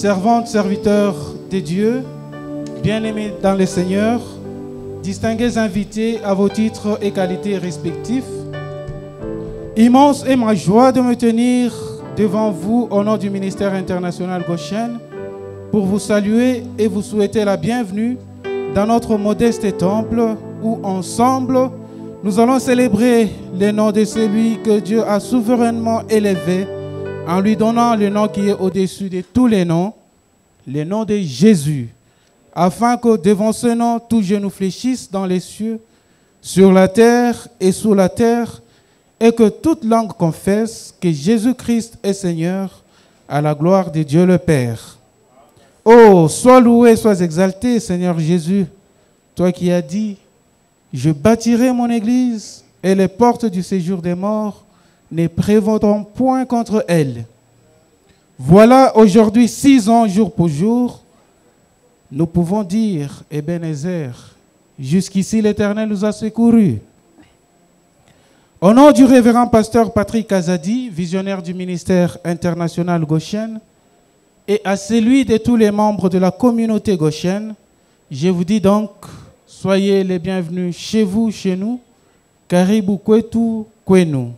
servantes, serviteurs de Dieu, bien-aimés dans le Seigneur, distingués invités à vos titres et qualités respectifs, immense est ma joie de me tenir devant vous au nom du ministère international Goshen pour vous saluer et vous souhaiter la bienvenue dans notre modeste temple où ensemble nous allons célébrer le nom de celui que Dieu a souverainement élevé en lui donnant le nom qui est au-dessus de tous les noms, le nom de Jésus, afin que devant ce nom, tout genou fléchisse dans les cieux, sur la terre et sous la terre, et que toute langue confesse que Jésus-Christ est Seigneur, à la gloire de Dieu le Père. Oh, sois loué, sois exalté, Seigneur Jésus, toi qui as dit, je bâtirai mon église et les portes du séjour des morts ne prévaudront point contre elle. Voilà aujourd'hui 6 ans jour pour jour, nous pouvons dire, Ebenezer, jusqu'ici l'Éternel nous a secourus. Au nom du révérend pasteur Patrick Azadi, visionnaire du ministère international Goshen, et à celui de tous les membres de la communauté Goshen, je vous dis donc, soyez les bienvenus chez vous, chez nous, Karibu Kwetu Kwenu.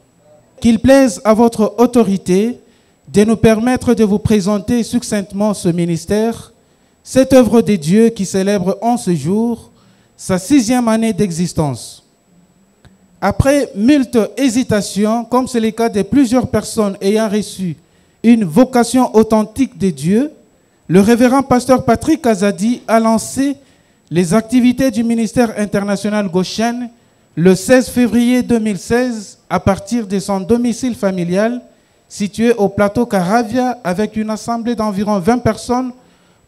Qu'il plaise à votre autorité de nous permettre de vous présenter succinctement ce ministère, cette œuvre de Dieu qui célèbre en ce jour sa 6e année d'existence. Après moult hésitations, comme c'est le cas de plusieurs personnes ayant reçu une vocation authentique de Dieu, le révérend pasteur Patrick Azadi a lancé les activités du ministère international Goshen le 16 février 2016 à partir de son domicile familial situé au plateau Caravia avec une assemblée d'environ 20 personnes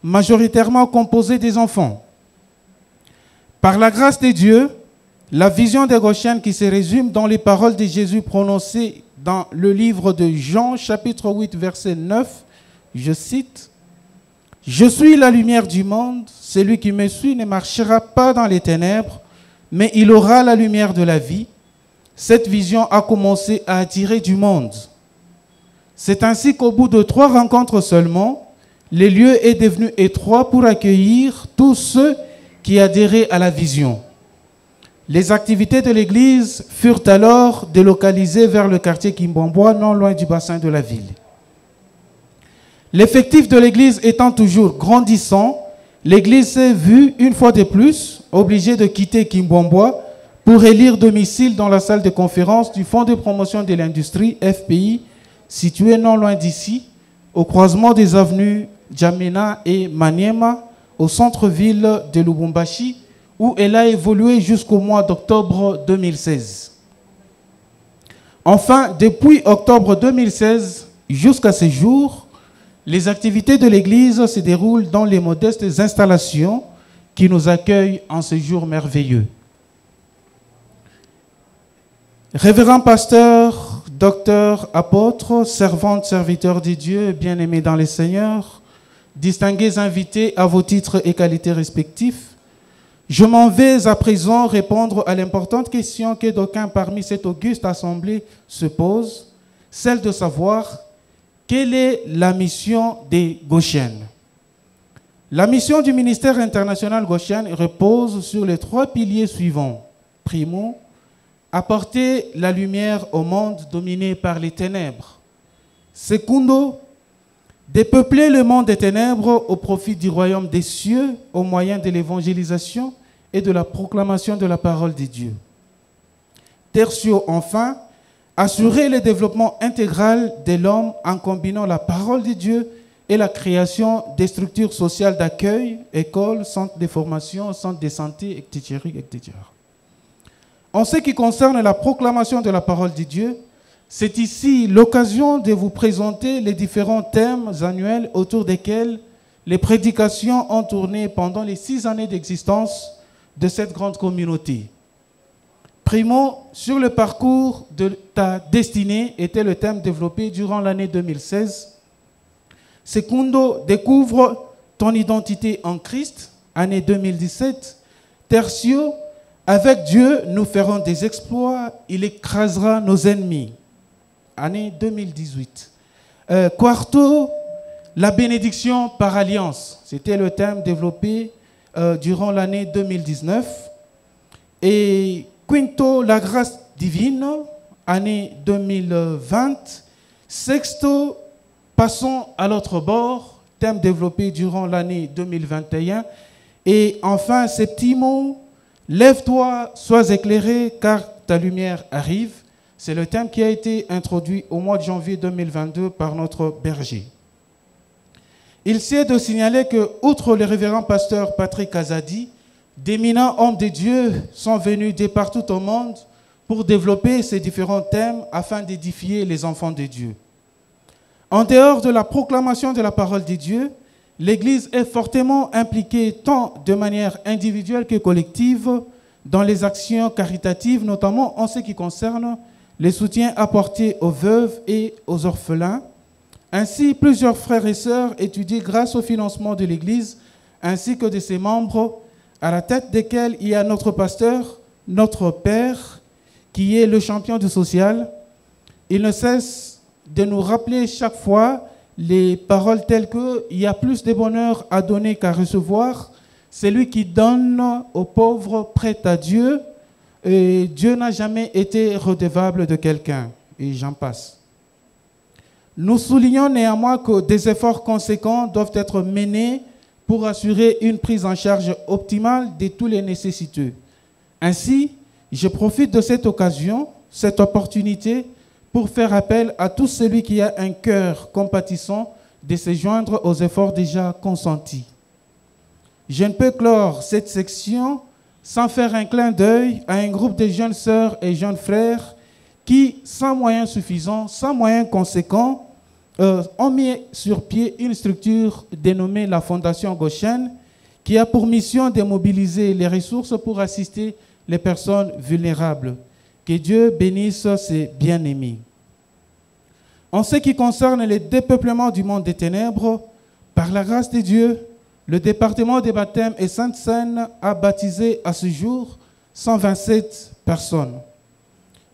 majoritairement composée des enfants. Par la grâce de Dieu, la vision de Goshen qui se résume dans les paroles de Jésus prononcées dans le livre de Jean, chapitre 8, verset 9, je cite, « Je suis la lumière du monde, celui qui me suit ne marchera pas dans les ténèbres, mais il aura la lumière de la vie. » Cette vision a commencé à attirer du monde. C'est ainsi qu'au bout de 3 rencontres seulement, le lieu est devenu étroit pour accueillir tous ceux qui adhéraient à la vision. Les activités de l'Église furent alors délocalisées vers le quartier Kimbomboa, non loin du bassin de la ville. L'effectif de l'Église étant toujours grandissant, l'Église s'est vue, une fois de plus, obligée de quitter Kimbomboa pour élire domicile dans la salle de conférence du Fonds de promotion de l'industrie, FPI, situé non loin d'ici, au croisement des avenues Djamena et Maniema, au centre-ville de Lubumbashi, où elle a évolué jusqu'au mois d'octobre 2016. Enfin, depuis octobre 2016 jusqu'à ce jour, les activités de l'Église se déroulent dans les modestes installations qui nous accueillent en ce jour merveilleux. Révérend pasteur, docteur, apôtre, servante, serviteur de Dieu, bien-aimés dans le Seigneur, distingués invités à vos titres et qualités respectifs, je m'en vais à présent répondre à l'importante question que d'aucuns parmi cette auguste assemblée se posent, celle de savoir quelle est la mission des Goshen. La mission du ministère international Goshen repose sur les 3 piliers suivants. Primo, apporter la lumière au monde dominé par les ténèbres. Secundo, dépeupler le monde des ténèbres au profit du royaume des cieux au moyen de l'évangélisation et de la proclamation de la parole de Dieu. Tertio, enfin, assurer le développement intégral de l'homme en combinant la parole de Dieu et la création des structures sociales d'accueil, écoles, centres de formation, centres de santé, etc., etc. En ce qui concerne la proclamation de la parole de Dieu, c'est ici l'occasion de vous présenter les différents thèmes annuels autour desquels les prédications ont tourné pendant les 6 années d'existence de cette grande communauté. Primo, sur le parcours de ta destinée était le thème développé durant l'année 2016. Secundo, découvre ton identité en Christ, année 2017. Tertio, avec Dieu, nous ferons des exploits, il écrasera nos ennemis, année 2018. Quarto, La bénédiction par alliance, c'était le thème développé durant l'année 2019. Et quinto, la grâce divine, année 2020. Sexto, passons à l'autre bord, thème développé durant l'année 2021. Et enfin, septimo, lève-toi, sois éclairé, car ta lumière arrive. C'est le thème qui a été introduit au mois de janvier 2022 par notre berger. Il s'est de signaler que, outre le révérend pasteur Patrick Azadi, d'éminents hommes de Dieu sont venus de partout au monde pour développer ces différents thèmes afin d'édifier les enfants de Dieu. En dehors de la proclamation de la parole de Dieu, l'Église est fortement impliquée tant de manière individuelle que collective dans les actions caritatives, notamment en ce qui concerne les soutiens apportés aux veuves et aux orphelins. Ainsi, plusieurs frères et sœurs étudient grâce au financement de l'Église ainsi que de ses membres, à la tête desquels il y a notre pasteur, notre Père, qui est le champion du social. Il ne cesse de nous rappeler chaque fois les paroles telles que « il y a plus de bonheur à donner qu'à recevoir ». Celui qui donne aux pauvres prête à Dieu, et Dieu n'a jamais été redevable de quelqu'un. Et j'en passe. Nous soulignons néanmoins que des efforts conséquents doivent être menés pour assurer une prise en charge optimale de tous les nécessiteux. Ainsi, je profite de cette occasion, cette opportunité, pour faire appel à tout celui qui a un cœur compatissant de se joindre aux efforts déjà consentis. Je ne peux clore cette section sans faire un clin d'œil à un groupe de jeunes sœurs et jeunes frères qui, sans moyens suffisants, sans moyens conséquents, ont mis sur pied une structure dénommée la Fondation Goshen, qui a pour mission de mobiliser les ressources pour assister les personnes vulnérables. Que Dieu bénisse ses bien-aimés. En ce qui concerne le dépeuplement du monde des ténèbres, par la grâce de Dieu, le département des baptêmes et Sainte-Seine a baptisé à ce jour 127 personnes.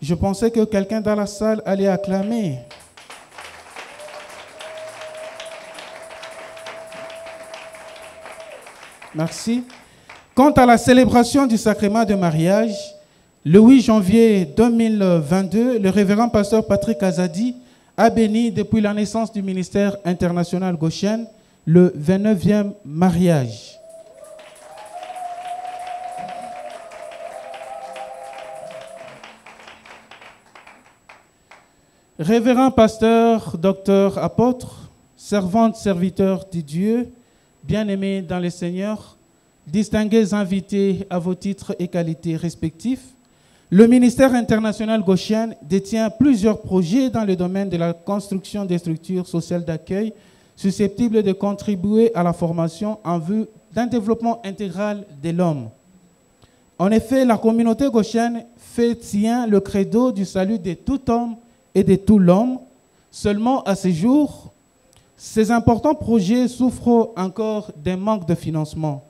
Je pensais que quelqu'un dans la salle allait acclamer. Merci. Quant à la célébration du sacrement de mariage, le 8 janvier 2022, le révérend pasteur Patrick Azadi a béni depuis la naissance du ministère international Goshen le 29e mariage. Révérend pasteur, docteur, apôtre, servante, serviteur de Dieu, bien-aimés dans le Seigneur, distingués invités à vos titres et qualités respectifs, le ministère international Goshen détient plusieurs projets dans le domaine de la construction des structures sociales d'accueil susceptibles de contribuer à la formation en vue d'un développement intégral de l'homme. En effet, la communauté Goshen fait sien le credo du salut de tout homme et de tout l'homme. Seulement, à ce jour, ces importants projets souffrent encore d'un manque de financement.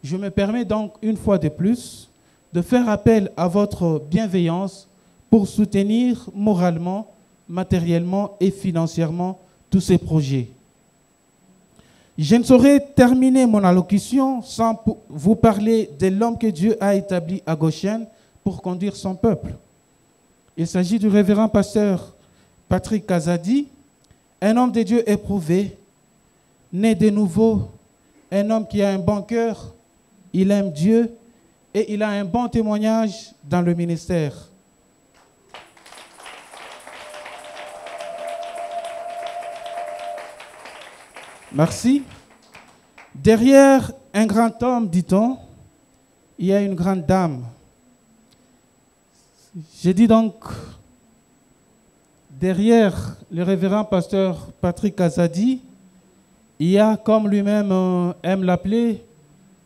Je me permets donc, une fois de plus, de faire appel à votre bienveillance pour soutenir moralement, matériellement et financièrement tous ces projets. Je ne saurais terminer mon allocution sans vous parler de l'homme que Dieu a établi à Goshen pour conduire son peuple. Il s'agit du révérend pasteur Patrick Azadi, un homme de Dieu éprouvé, né de nouveau, un homme qui a un bon cœur, il aime Dieu et il a un bon témoignage dans le ministère. Merci. Derrière un grand homme, dit-on, il y a une grande dame. Je dis donc, derrière le révérend pasteur Patrick Azadi, il y a, comme lui-même aime l'appeler,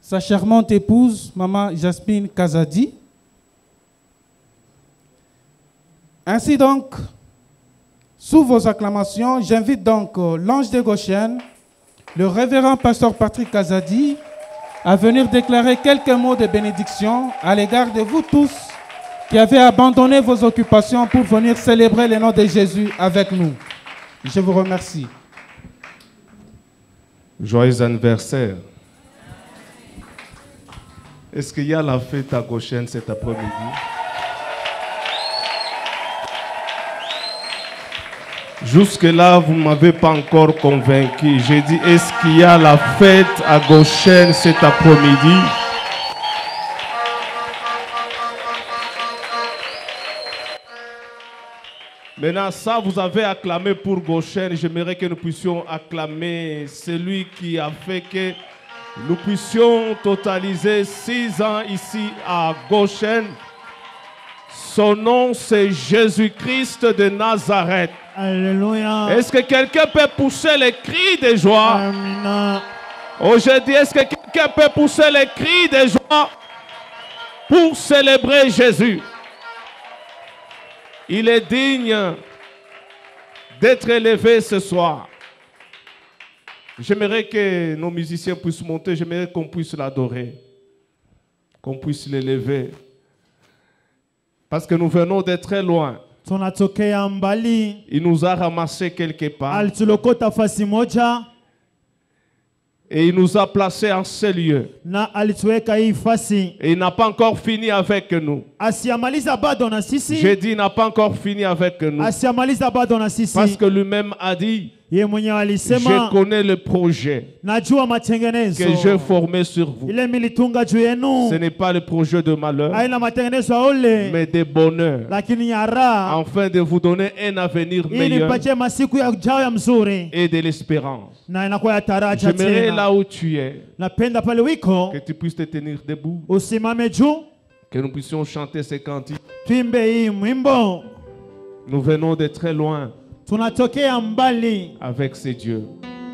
sa charmante épouse, maman Jasmine Kazadi. Ainsi donc, sous vos acclamations, j'invite donc l'ange de Goshen, le révérend pasteur Patrick Kazadi, à venir déclarer quelques mots de bénédiction à l'égard de vous tous qui avez abandonné vos occupations pour venir célébrer le nom de Jésus avec nous. Je vous remercie. Joyeux anniversaire. Est-ce qu'il y a la fête à Goshen cet après-midi? Jusque-là, vous ne m'avez pas encore convaincu. J'ai dit, est-ce qu'il y a la fête à Goshen cet après-midi? Maintenant, ça, vous avez acclamé pour Goshen. J'aimerais que nous puissions acclamer celui qui a fait que nous puissions totaliser 6 ans ici à Goshen. Son nom, c'est Jésus-Christ de Nazareth. Alléluia. Est-ce que quelqu'un peut pousser les cris de joie? Amina. Aujourd'hui, est-ce que quelqu'un peut pousser les cris de joie pour célébrer Jésus? Il est digne d'être élevé ce soir. J'aimerais que nos musiciens puissent monter, j'aimerais qu'on puisse l'adorer, qu'on puisse l'élever. Parce que nous venons de très loin. Tunatokea mbali. Il nous a ramassés quelque part. Alitulokota fasi moja. Et il nous a placés en ce lieu. Na alituweka hii fasi. Et il n'a pas encore fini avec nous. Asiamaliza bado na sisi. J'ai dit il n'a pas encore fini avec nous. Asiamaliza bado na sisi. Parce que lui-même a dit, Ye mwenyewe alisema, je connais le projet najua matengenezo que je formais sur vous. ile militunga juu yenu. Ce n'est pas le projet de malheur, Haina matengenezo ya ole, mais de bonheur, lakini ya raha, afin de vous donner un avenir ili meilleur nipatie masiku ya ujao ya mzuri et de l'espérance. na inakuwa ya taraja J'aimerais tena. là où tu es, Napenda pale wiko que tu puisses te tenir debout, usimame juu, que nous puissions chanter ces cantiques. tuimbe hii mwimbo. Nous venons de très loin Tunatokea mbali avec ces dieux.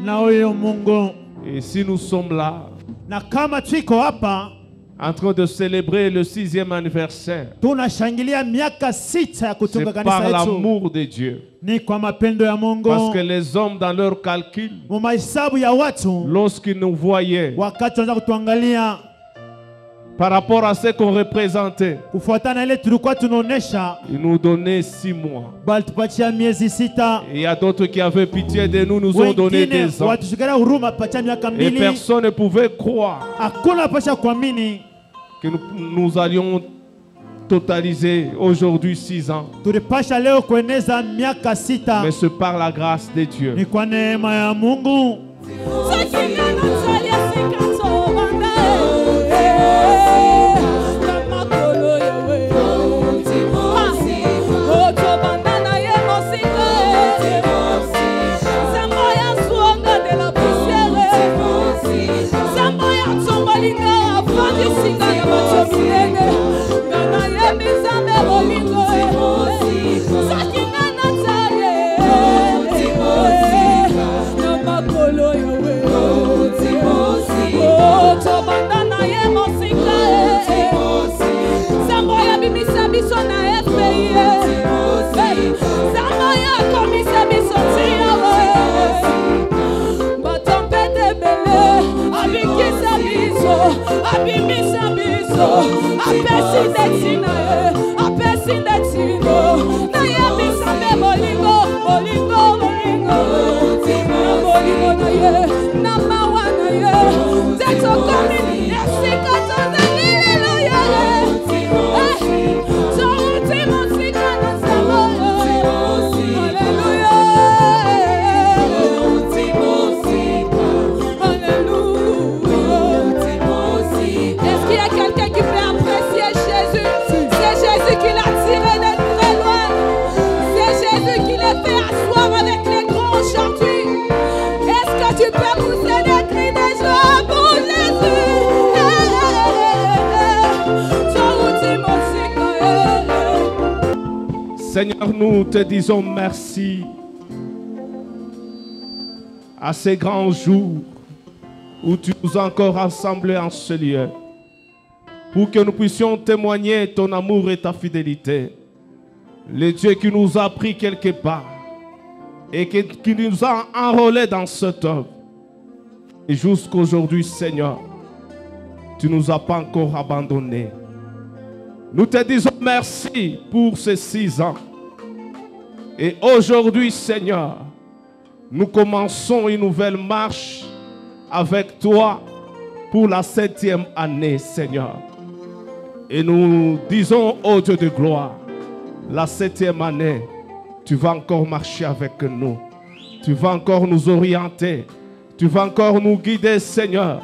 na huyo Mungu, Et si nous sommes là, na kama tuko hapa en train de célébrer le 6e anniversaire, tunashangilia miaka 6 ya c'est kutoka par kanisa yetu, l'amour de Dieu. ni kwa mapendo ya Mungu. Parce que les hommes, dans leur calcul, Mumahesabu ya watu, lorsqu'ils nous voyaient, wakati wanaanza kutuangalia par rapport à ce qu'on représentait, kufuatana ile tulikuwa tunaonesha, ils nous donnaient 6 mois. bali tupatia miezi 6. Et il y a d'autres qui avaient pitié de nous, nous ont donné Wengine des ans. watushikilia huruma, patia miaka Et 2. personne ne pouvait croire Hakuna pasha kuamini que nous allions totaliser aujourd'hui 6 ans. tulipasha leo kueneza miaka 6. Mais c'est par la grâce de Dieu. Ni kwa neema ya Mungu. Seigneur, nous te disons merci à ces grands jours où tu nous as encore rassemblés en ce lieu pour que nous puissions témoigner ton amour et ta fidélité. Le Dieu qui nous a pris quelque part et qui nous a enrôlés dans cette œuvre. Et jusqu'aujourd'hui, Seigneur, tu ne nous as pas encore abandonnés. Nous te disons merci pour ces 6 ans. Et aujourd'hui, Seigneur, nous commençons une nouvelle marche avec toi pour la 7e année, Seigneur. Et nous disons, ô Dieu de gloire, la 7e année, tu vas encore marcher avec nous. Tu vas encore nous orienter. Tu vas encore nous guider, Seigneur.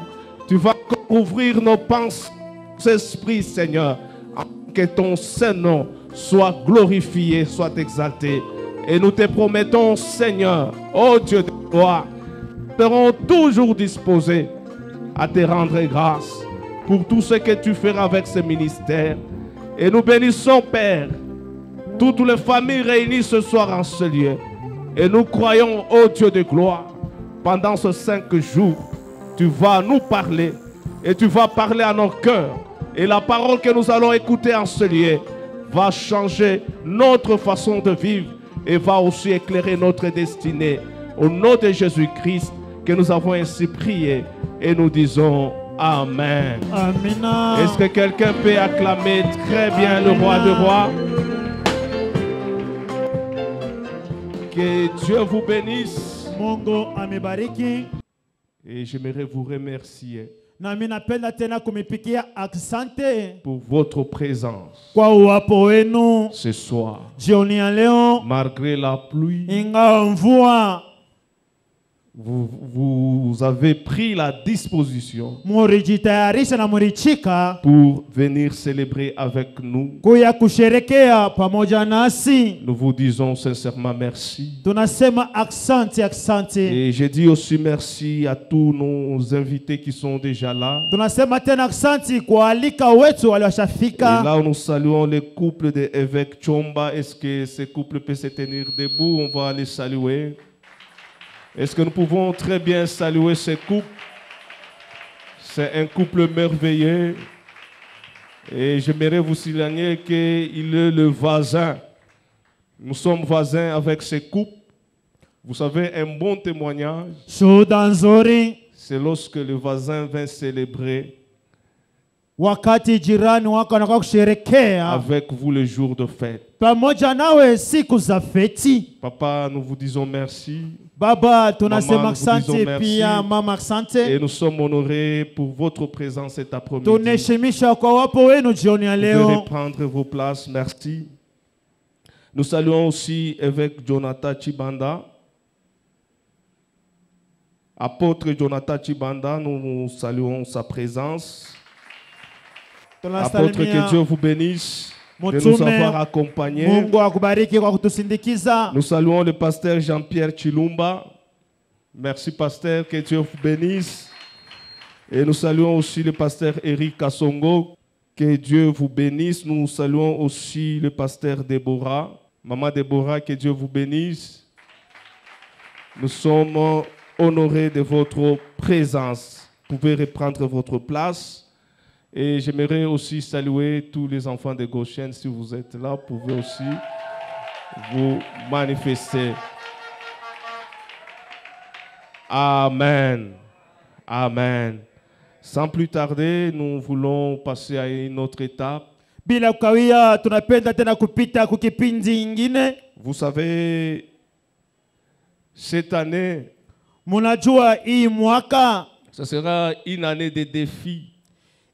Tu vas encore ouvrir nos pensées, nos esprits, Seigneur, afin que ton Saint-Nom soit glorifié, soit exalté. Et nous te promettons, Seigneur, ô Dieu de gloire, nous serons toujours disposés à te rendre grâce pour tout ce que tu feras avec ce ministère. Et nous bénissons, Père, toutes les familles réunies ce soir en ce lieu. Et nous croyons, ô Dieu de gloire, pendant ces 5 jours, tu vas nous parler et tu vas parler à nos cœurs. Et la parole que nous allons écouter en ce lieu va changer notre façon de vivre et va aussi éclairer notre destinée. Au nom de Jésus-Christ, que nous avons ainsi prié et nous disons Amen. Amina. Est-ce que quelqu'un peut acclamer très bien le roi de rois? Que Dieu vous bénisse. Mungu amebariki. Et j'aimerais vous remercier Na mimi napenda tena kumipikia asante pour votre présence kwa uwapo wenu ce soir. jioni ya leo. Malgré la pluie, Ingawa mvua, vous avez pris la disposition mulijitayarisha na mulichika pour venir célébrer avec nous. kuya kusherekea pamoja nasi. Nous vous disons sincèrement merci. Tunasema asante. Et je dis aussi merci à tous nos invités qui sont déjà là. Tunasema tena asante kwa alika wetu Et waliwashafika. là, nous saluons le couple de évêque Chomba. Est-ce que ce couple peut se tenir debout? On va les saluer. Est-ce que nous pouvons très bien saluer ce couple? C'est un couple merveilleux. Et j'aimerais vous signaler qu'il est le voisin. Nous sommes voisins avec ce couple. Vous savez, un bon témoignage, Shuhuda nzuri c'est lorsque le voisin vient célébrer wakati jirani wako anakuwa kusherekea avec vous le jour de fête. pamoja nawe siku za feti. Papa, nous vous disons merci. Baba, tunasema Maman, nous vous asante disons merci. pia mama Et asante. nous sommes honorés pour votre présence cet après-midi. Tunaheshimisha kwa wapo wenu jioni ya Vous pouvez leo. reprendre vos places, merci. Nous saluons aussi évêque Jonathan Chibanda. Apôtre Jonathan Chibanda, nous saluons sa présence. Apôtre, que Dieu vous bénisse de nous avoir accompagnés. Mungu akubariki kwa kutusindikiza. Nous saluons le pasteur Jean-Pierre Chilumba. Merci pasteur, que Dieu vous bénisse. Et nous saluons aussi le pasteur Eric Kassongo. Que Dieu vous bénisse. Nous saluons aussi le pasteur Déborah. Maman Déborah, que Dieu vous bénisse. Nous sommes honorés de votre présence. Vous pouvez reprendre votre place. Et j'aimerais aussi saluer tous les enfants de Goshen. Si vous êtes là, vous pouvez aussi vous manifester. Amen. Amen. Sans plus tarder, nous voulons passer à une autre étape. Bila kukawia, tunapenda tena kupita kukipindi ingine. Vous savez, cette année, Munajua hii mwaka ce sera une année de défis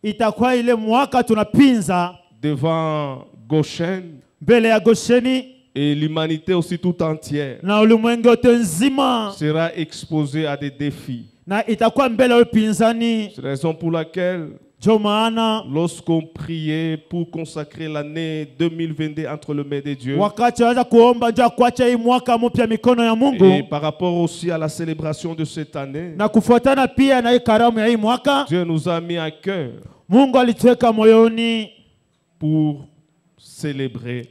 itakuwa ile mwaka tunapinza devant Goshen mbele ya Gosheni et l'humanité aussi tout entière na ulimwengu wote nzima, sera exposée à des défis. na itakuwa mbele ya upinzani. C'est la raison pour laquelle, Ndio maana lorsqu'on priait pour consacrer l'année 2022 entre les mains de Dieu, wakati waanza kuomba ndio kuacha hii mwaka mpya mikono ya et Mungu, par rapport aussi à la célébration de cette année, na kufuatana pia na hii karamu ya hii mwaka, Dieu nous a mis à cœur Mungu alituweka moyoni pour célébrer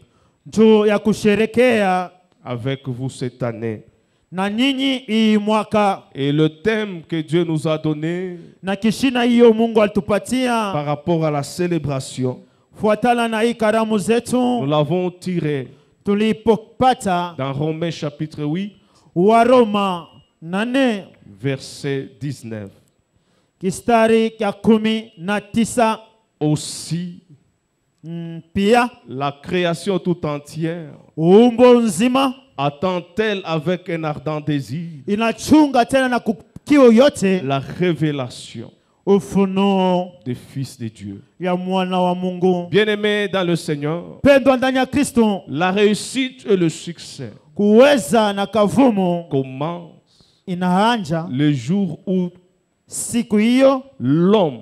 juu ya kusherekea avec vous cette année. na nyinyi hii mwaka, Et le thème que Dieu nous a donné na kishina hiyo Mungu alitupatia par rapport à la célébration, fuatana na hii karamu nous zetu l'avons tiré tulipopata dans Romains chapitre 8, Waroma 8 verset 19. kistari ya 19. Aussi, Pia la création tout entière uumbo nzima attend-elle avec un ardent désir inachunga tena na mafanikio yote, la révélation ufunuo des fils de Dieu. ya mwana wa Mungu. Bien-aimés dans le Seigneur, Pendwa ndani ya Kristo, la réussite et le succès kuweza na kavumo commencent inaanja le jour où siku hiyo l'homme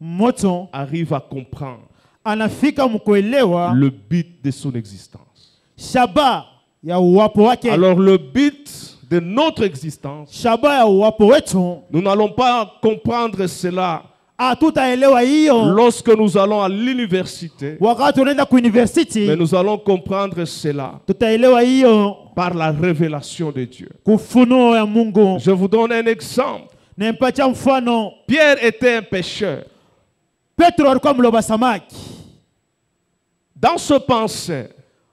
moto arrive à comprendre anafika mkuelewa le but de son existence. shaba ya uwapo wake. Alors le but de notre existence, Shaba ya uwapo wetu, nous n'allons pas comprendre cela hatutaelewa hiyo lorsque nous allons à l'université, wakati unaenda ku university. mais nous allons comprendre cela Tutaelewa hiyo par la révélation de Dieu. kufunuo ya Mungu. Je vous donne un exemple. Nimpatia mfano. Pierre était un pêcheur. Petro alikuwa mloba samaki. Dans ce pensée,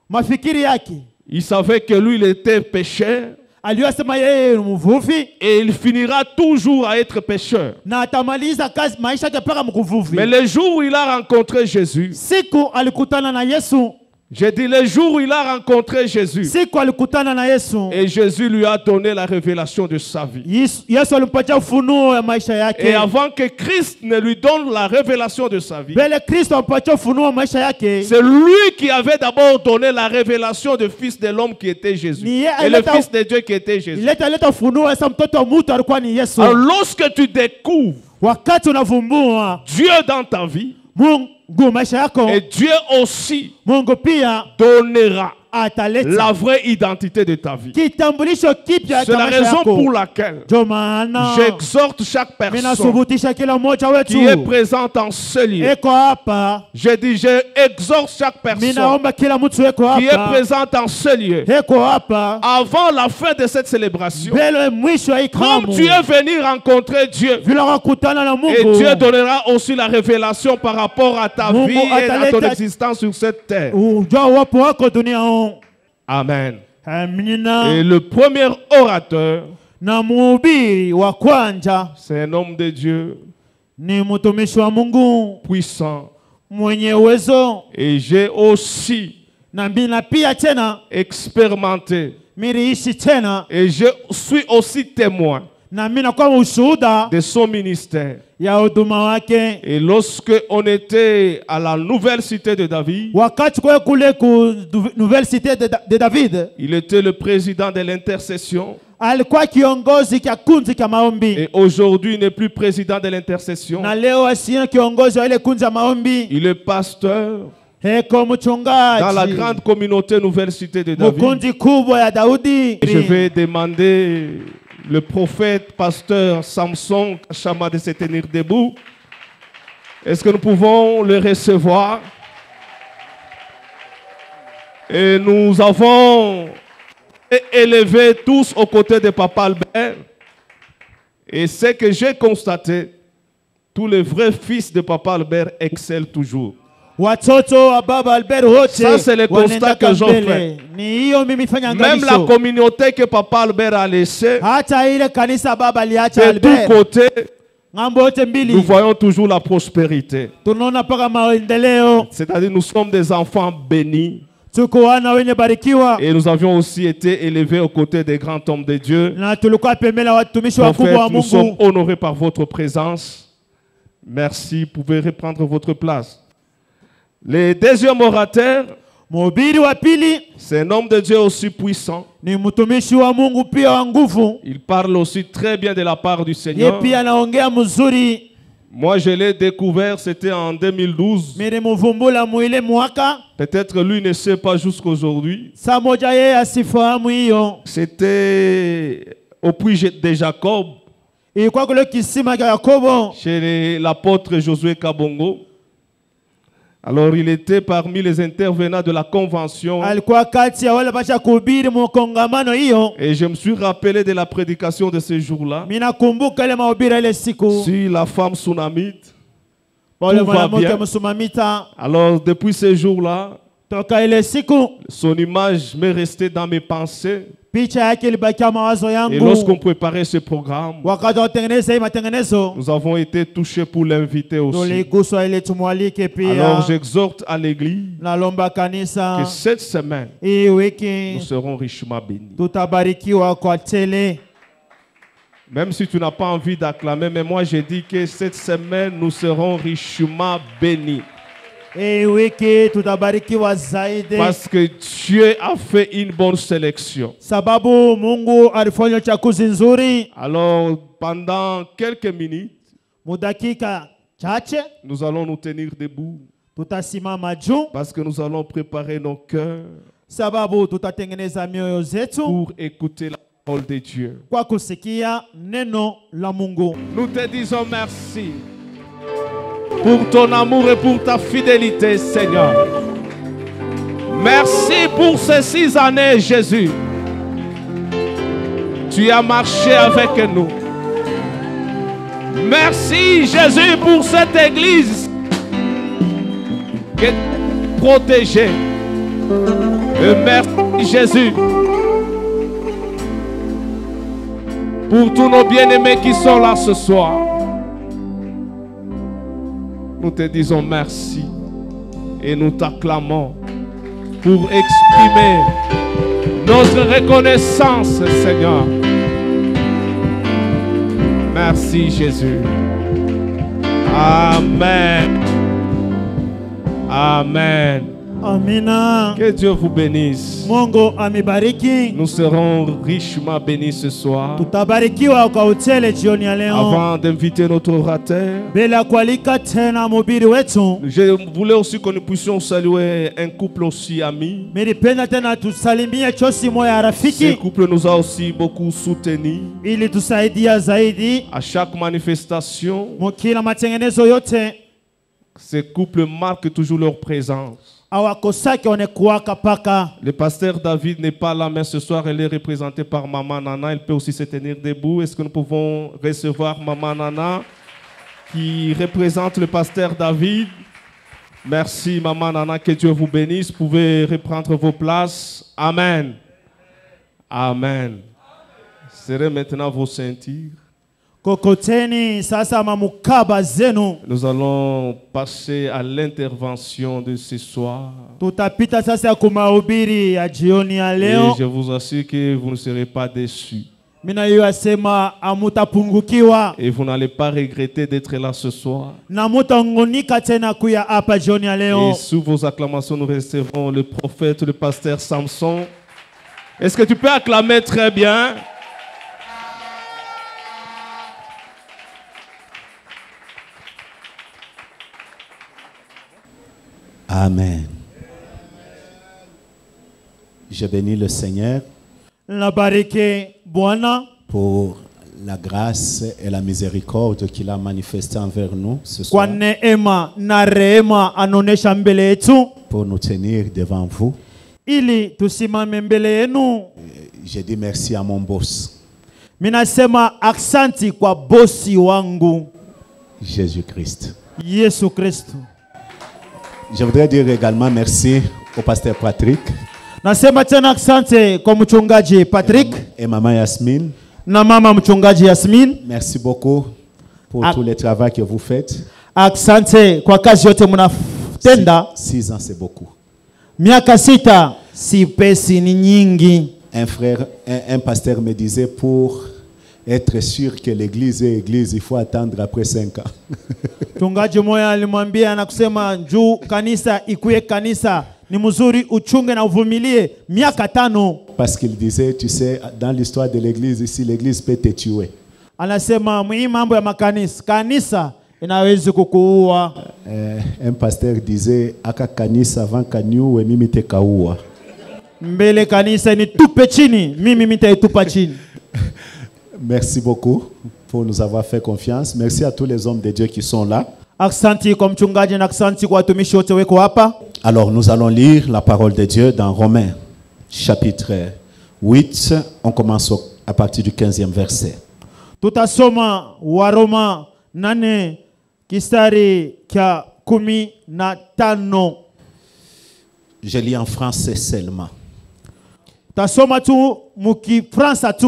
Mafikiri yake il savait que lui, il était pêcheur aliyosema yeye ni mvuvi et il finira toujours à être pêcheur. na atamaliza kazi maisha yake mpaka mkuvuvi. Mais le jour où il a rencontré Jésus, Siku alikutana na Yesu. j'ai dit le jour où il a rencontré Jésus, Siku alikutana na Yesu. et Jésus lui a donné la révélation de sa vie. Yesu alimpatia ufunuo ya maisha yake. Et avant que Christ ne lui donne la révélation de sa vie, Bele Kristo ampatia ufunuo wa maisha yake. c'est lui qui avait d'abord donné la révélation du Fils de l'homme qui était Jésus. Ni yeye Et le aleta- Fils de Dieu qui était Jésus. Leta ufunuo sa mtoto wa mtu alikuwa ni Yesu. Alors lorsque tu découvres Wakati unavumbua Dieu dans ta vie, Mungu maisha yako, et Dieu aussi Mungu pia donnera ataleta la vraie identité de ta vie. kitambulisho kipya C'est cha la maisha raison yako. pour laquelle Ndio maana j'exhorte chaque personne minasubutisha kila mmoja qui est wetu présente en ce lieu. eko hapa. Je dis, j'exhorte chaque personne Minaomba kila mtu eko qui est hapa, présente en ce lieu. eko hapa Avant la fin de cette célébration, mbele mwisho ya comme ikramu, tu es venu rencontrer Dieu, vile wakutana na et Mungu. Dieu donnera aussi la révélation par rapport à ta Mungu vie et à ton ataleta- existence sur cette terre. Ujua uwapo wako duniani. Amen. Amina. Et le premier orateur, Na mhubiri wa kwanza c'est un homme de Dieu ni mtumishi wa Mungu puissant. mwenye uwezo, Et j'ai aussi na mbina pia tena expérimenté. miriishi tena, Et je suis aussi témoin na mimi nakuwa ushuhuda de son ministère. ya huduma wake. Et lorsque on était à la nouvelle cité de David, Wakati kwa kule ku nouvelle cité de David, il était le président de l'intercession. alikuwa kiongozi kia kundi kia maombi, Et aujourd'hui, il n'est plus président de l'intercession. na leo asiye kiongozi wa ile kundi ya maombi, Il est pasteur heko dans la mchungaji grande communauté nouvelle cité de David. mkundi kubwa ya Daudi. Et je vais demander le prophète, pasteur Samson Kachama de se tenir debout. Est-ce que nous pouvons le recevoir? Et nous avons élevé tous aux côtés de Papa Albert. Et ce que j'ai constaté, tous les vrais fils de Papa Albert excellent toujours. Watoto wa baba Albert wote Ça, c'est le constat que j'en mbele. fais. Ni hiyo mimi fanya Même la angalisho. communauté que Papa Albert a laissée, Hata ile kanisa baba aliacha de tous Albert, côtés, ngambo yote nous mbili voyons toujours la prospérité. tunaona paka maendeleo. C'est-à-dire nous sommes des enfants bénis. Tuko wana wenye barikiwa, Et nous avions aussi été élevés aux côtés des grands hommes de Dieu. na tulikuwa pembeni watumishi wakubwa wa Prophète, nous sommes Mungu. honorés par votre présence. Merci, vous pouvez reprendre votre place. Le deuxième orateur, Mhubiri wa pili c'est un homme de Dieu aussi puissant. ni mtumishi wa Mungu pia wa nguvu. Il parle aussi très bien de la part du Ye Seigneur. pia anaongea mzuri. Moi, je l'ai découvert, c'était en 2012. Nilimuvumbula mwile mwaka, Peut-être lui ne sait pas jusqu'aujourd'hui. saa moja yeye asifahamu hiyo. C'était au puits de Jacob, Ilikuwa kule kisima cha Yakobo, chez l'apôtre Josué Kabongo. Alors, il était parmi les intervenants de la convention. alikuwa kati ya wale basha kuhubiri mkongamano hiyo. Et je me suis rappelé de la prédication de ce jour-là. Mimi nakumbuka ile mahubiri ile siku. Sur la femme sunamite. Wale tout va mwanamke bien. msumamita, Alors, depuis ce jour-là, toka ile siku son image m'est restée dans mes pensées. picha yake ilibakia mawazo Et yangu. lorsqu'on préparait ce programme, Wakati wa kutengeneza hii matengenezo, nous avons été touchés pour l'inviter aussi. tuliguswa ile tumwalike pia. Alors, j'exhorte à l'Église Nalomba que kanisa cette semaine, hii nous wiki serons richement bénis. tutabarikiwa kwa tele. Même si tu n'as pas envie d'acclamer, mais moi j'ai dit que cette semaine, nous serons richement bénis. Hii wiki tutabarikiwa zaidi Parce que Dieu a fait une bonne sélection. sababu Mungu alifanya uchaguzi nzuri. Alors, pendant quelques minutes, Mudakika chache nous allons nous tenir debout. tutasimama juu Parce que nous allons préparer nos cœurs sababu tutatengeneza mioyo zetu pour écouter la parole de Dieu. kwa kusikia neno la Mungu. Nous te disons merci pour ton amour et pour ta fidélité, Seigneur. Merci pour ces 6 années, Jésus. Tu as marché avec nous. Merci, Jésus, pour cette église qui est protégée. Et merci, Jésus, pour tous nos bien-aimés qui sont là ce soir. Nous te disons merci et nous t'acclamons pour exprimer notre reconnaissance, Seigneur. Merci, Jésus. Amen. Amen. Amina. Que Dieu vous bénisse. Mungu amibariki. Nous serons richement bénis ce soir. Tutabarikiwa kwa utele jioni ya leo. Avant d'inviter notre orateur, Bila kualika tena mhubiri wetu, je voulais aussi que nous puissions saluer un couple aussi ami. nilipenda tena tusalimie chosi moya ya Ce rafiki couple nous a aussi beaucoup soutenus. ili tusaidia zaidi À chaque manifestation, mukila matengenezo yote. ces couples marquent toujours leur présence. Awakosake onekuwaka paka. Le pasteur David n'est pas là, mais ce soir, elle est représentée par Maman Nana. Elle peut aussi se tenir debout. Est-ce que nous pouvons recevoir Maman Nana qui représente le pasteur David? Merci, Maman Nana. Que Dieu vous bénisse. Vous pouvez reprendre vos places. Amen. Amen. Serrez maintenant vos ceintures. Kokoteni sasa mamukaba zenu. Nous allons passer à l'intervention de ce soir. Tutapita sasa kumahubiri ya jioni ya Et leo. je vous assure que vous ne serez pas déçus. Mina yasema amutapungukiwa Et vous n'allez pas regretter d'être là ce soir. na mutangunika tena kuya hapa jioni ya leo. Et sous vos acclamations, nous recevrons le prophète, le pasteur Samson. Est-ce que tu peux acclamer très bien? Amen. Je bénis le Seigneur Nabariki Bwana pour la grâce et la miséricorde qu'il a manifestée envers nous ce kwa soir neema na rehema anonesha mbele yetu pour nous tenir devant vous. ili tusimame mbele yenu. Je dis merci à mon boss, Minasema aksanti kwa bosi wangu Jésus-Christ. Yesu Kristo. Je voudrais dire également merci au pasteur Patrick Nasema tena asante kwa mchungaji Patrick et maman Yasmine. na mama mchungaji Yasmin. Merci beaucoup pour tout le travail que vous faites. Asante kwa kazi yote mnatenda. 6 ans, c'est beaucoup. Miaka 6 si pesi ni nyingi. Un frère, un pasteur me disait, pour être sûr que l'église est église, il faut attendre après 5 ans. Mchungaji moya alimwambia na kusema juu kanisa ikuye kanisa ni mzuri uchunge na uvumilie miaka 5. Parce qu'il disait, tu sais, dans l'histoire de l'église ici, l'église peut te tuer. Anasema mwi mambo ya makanisa, kanisa inaweza kukuua. Un pasteur disait, aka kanisa avant kaniuwe mimi tekaua. Mbele kanisa ni tupe chini, mimi nitaitupa chini. Merci beaucoup pour nous avoir fait confiance. Merci à tous les hommes de Dieu qui sont là. Aksanti kwa mchungaji na aksanti kwa watumishi wote weko hapa. Alors nous allons lire la parole de Dieu dans Romains chapitre 8. On commence à partir du 15e verset. Tutasoma Waroma 8 kistari kya 15. Je lis en français seulement. Tasoma tu muki Fransa tu.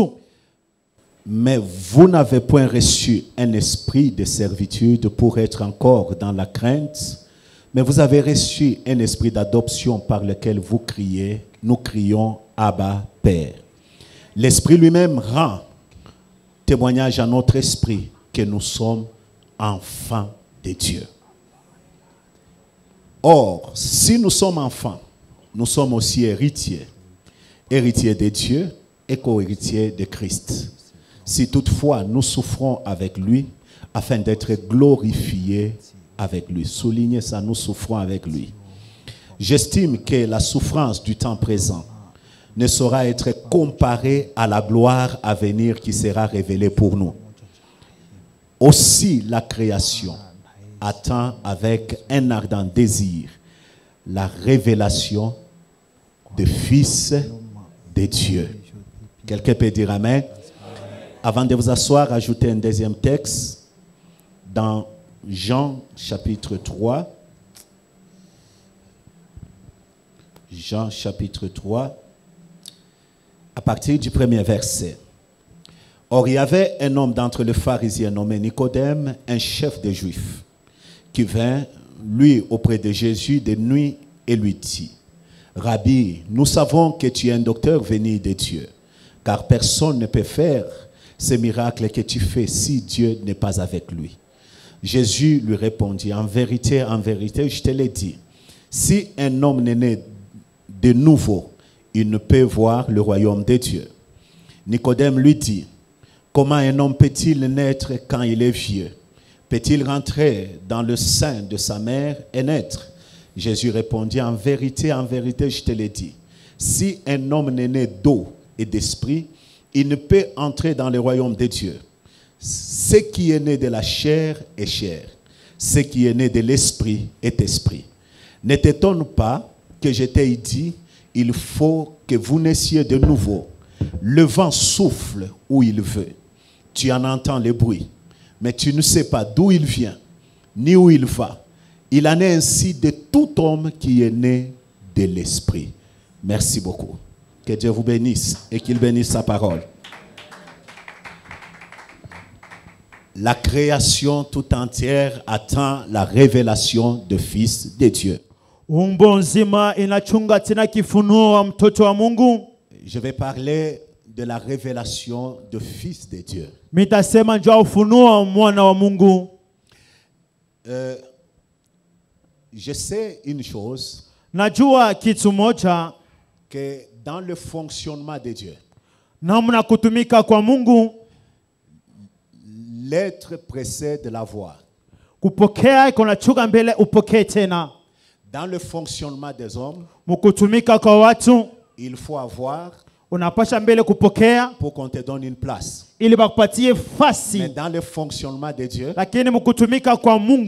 Mais vous n'avez point reçu un esprit de servitude pour être encore dans la crainte, mais vous avez reçu un esprit d'adoption par lequel vous criez, nous crions Abba, Père. L'esprit lui-même rend témoignage à notre esprit que nous sommes enfants de Dieu. Or, si nous sommes enfants, nous sommes aussi héritiers. Héritiers de Dieu et co-héritiers de Christ. Si toutefois nous souffrons avec lui, afin d'être glorifiés avec lui. Soulignez ça, nous souffrons avec lui. J'estime que la souffrance du temps présent ne saura être comparée à la gloire à venir qui sera révélée pour nous. Aussi la création attend avec un ardent désir la révélation du Fils de Dieu. Quelqu'un peut dire Amen? Avant de vous asseoir, ajoutez un deuxième texte dans Jean chapitre 3. Jean chapitre 3, à partir du premier verset. Or, il y avait un homme d'entre les pharisiens nommé Nicodème, un chef des Juifs, qui vint, lui, auprès de Jésus de nuit et lui dit, « Rabbi, nous savons que tu es un docteur venu de Dieu, car personne ne peut faire ces miracles que tu fais si Dieu n'est pas avec lui. » Jésus lui répondit, « en vérité, je te l'ai dit, si un homme n'est né de nouveau, il ne peut voir le royaume de Dieu. » Nicodème lui dit, « Comment un homme peut-il naître quand il est vieux? Peut-il rentrer dans le sein de sa mère et naître? » Jésus répondit, en vérité, je te l'ai dit, si un homme n'est né d'eau et d'esprit, il ne peut entrer dans le royaume de Dieu. Ce qui est né de la chair est chair, ce qui est né de l'esprit est esprit. Ne t'étonne pas que je t'ai dit, il faut que vous naissiez de nouveau. Le vent souffle où il veut. Tu en entends le bruit, mais tu ne sais pas d'où il vient, ni où il va. Il en est ainsi de tout homme qui est né de l'esprit. Merci beaucoup. Que Dieu vous bénisse et qu'il bénisse sa parole. La création tout entière attend la révélation du Fils de Dieu. Je vais parler de la révélation du Fils de Dieu. Je sais une chose, que dans le fonctionnement de Dieu, l'être précède la voix. Dans le fonctionnement des hommes, il faut avoir pour qu'on te donne une place. Mais dans le fonctionnement de Dieu,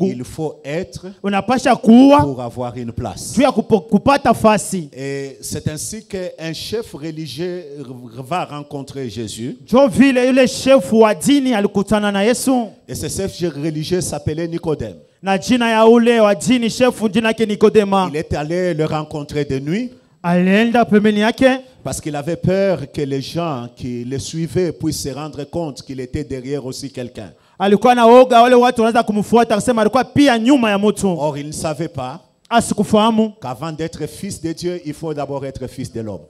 il faut être pour avoir une place. Et c'est ainsi qu'un chef religieux va rencontrer Jésus. Et ce chef religieux s'appelait Nicodème. Il est allé le rencontrer de nuit. Parce qu'il avait peur que les gens qui le suivaient puissent se rendre compte qu'il était derrière aussi quelqu'un. Or, il ne savait pas qu'avant d'être fils de Dieu, il faut d'abord être fils de l'homme.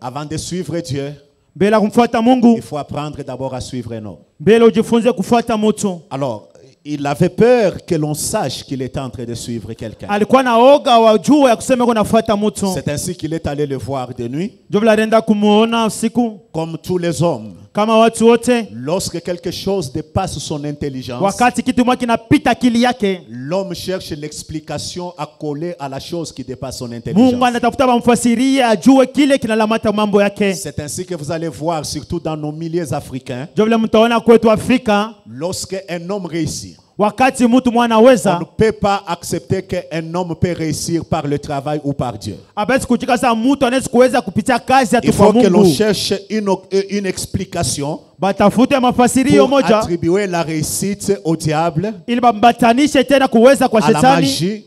Avant de suivre Dieu, il faut apprendre d'abord à suivre un homme. Alors, il avait peur que l'on sache qu'il était en train de suivre quelqu'un. C'est ainsi qu'il est allé le voir de nuit. Comme tous les hommes. Lorsque quelque chose dépasse son intelligence, l'homme cherche l'explication à coller à la chose qui dépasse son intelligence. C'est ainsi que vous allez voir, surtout dans nos milieux africains, lorsque un homme réussit, on ne peut pas accepter qu'un homme peut réussir par le travail ou par Dieu. Il faut que l'on cherche une explication pour attribuer la réussite au diable, à la magie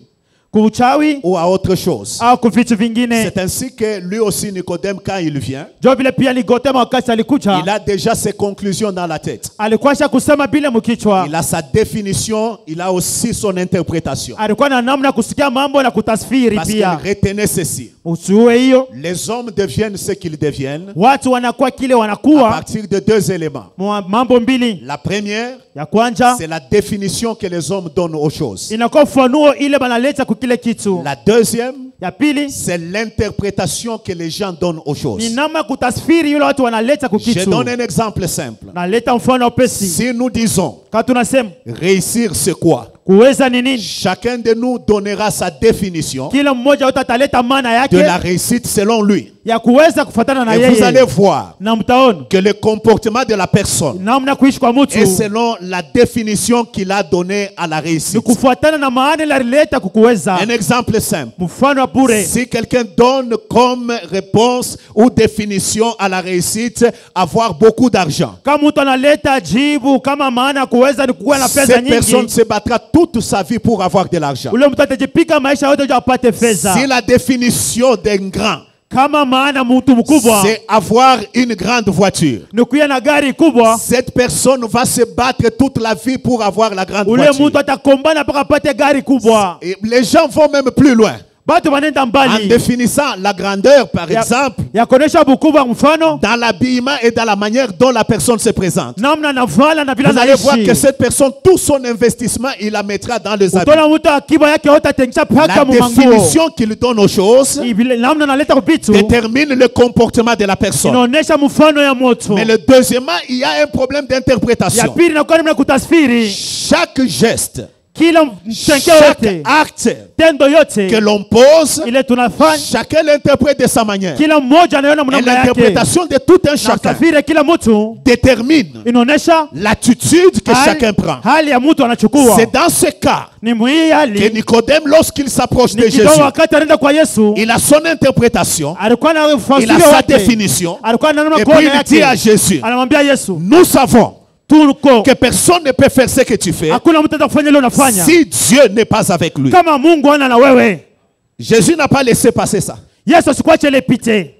kuuchawi ou à autre chose. au kuvitu vingine. C'est ainsi que lui aussi, Nicodème, quand il vient, Jo vile pia Nikodemo wakati alikuja il a déjà ses conclusions dans la tête. alikuwa kusema bila mkichwa. Il a sa définition, il a aussi son interprétation. Alikuwa na namna kusikia mambo na kutasfiri Parce qu'il pia. retenait ceci. Usiwe hiyo. Les hommes deviennent ce qu'ils deviennent Watu wanakuwa kile à wanakuwa partir de deux éléments. mambo mbili. La première, Ya kwanza c'est la définition que les hommes donnent aux choses. inakuwa ufanuo ile banaleta kwa kile kitu. La deuxième, Ya pili c'est l'interprétation que les gens donnent aux ni choses. namna kutasfiri yule watu wanaleta kwa Je kitu. donne un exemple simple. Naleta mfano upesi. Si nous disons Kama tunasema réussir c'est quoi, kuweza ni nini? chacun de nous donnera sa définition Kila mmoja wetu ataleta maana de yake la réussite selon lui. ya kuweza kufuatana na Et vous allez yeye. voir Na mtaona que le comportement de la personne namna kuishi kwa mtu est selon la définition qu'il a donnée à la ni réussite. kufuatana na maana ile alileta kukuweza. Un exemple simple. Mfano wa bure. Si quelqu'un donne comme réponse ou définition à la réussite avoir beaucoup d'argent, Kama mtu analeta jibu kama maana ya kuweza ni kuwa na pesa cette personne nyingi, se battra toute sa vie pour avoir de l'argent. ule mtu atajipika maisha yote ili apate fedha. Si la définition d'un grand, Kama maana mtu mkubwa c'est avoir une grande voiture, ni kuwa na gari kubwa, cette personne va se battre toute la vie pour avoir la grande ule voiture. mtu atakombana mpaka apate gari kubwa. Et les gens vont même plus loin. Batu wanaenda En mbali définissant la grandeur, par exemple, ya kuonesha bukubwa, mfano dans l'habillement et dans la manière dont la personne se présente. namna navala na vile Vous allez voir que anaishi. cette personne, tout son investissement, il la mettra dans les habits. Utaona mtu akiba yake yote atengisha La paka mumanguo. définition qu'il donne aux choses Namna naleta kubitu détermine le comportement de la personne. inaonesha mfano ya mtu. Mais le deuxièmement, il y a un problème Ya d'interprétation. pili nakuwa namna kutasfiri Chaque geste, kila mchenke chaque yote, acte tendo yote que l'on pose, ile tunafanya, chacun l'interprète de sa manière. kila mmoja anaona Et mnamna yake. l'interprétation de tout un Na chacun usafiri ya kila mtu détermine inaonesha l'attitude que chacun prend. hali ya mtu anachukua. C'est dans ce cas Ni muhii que hali Nicodème, lorsqu'il s'approche de ni kidogo Jésus, wakati anaenda kwa Yesu, il a son interprétation, alikuwa na il a ufasiri sa wake, définition, alikuwa na namna et puis kuona il dit à yake. Jésus, Anamwambia Yesu, nous savons tuko que personne ne peut faire ce que tu fais hakuna mtu atakufanya ile unafanya si Dieu n'est pas avec lui. kama Mungu ana na wewe. Jésus n'a pas laissé passer ça. Yesu asikuache ile pite.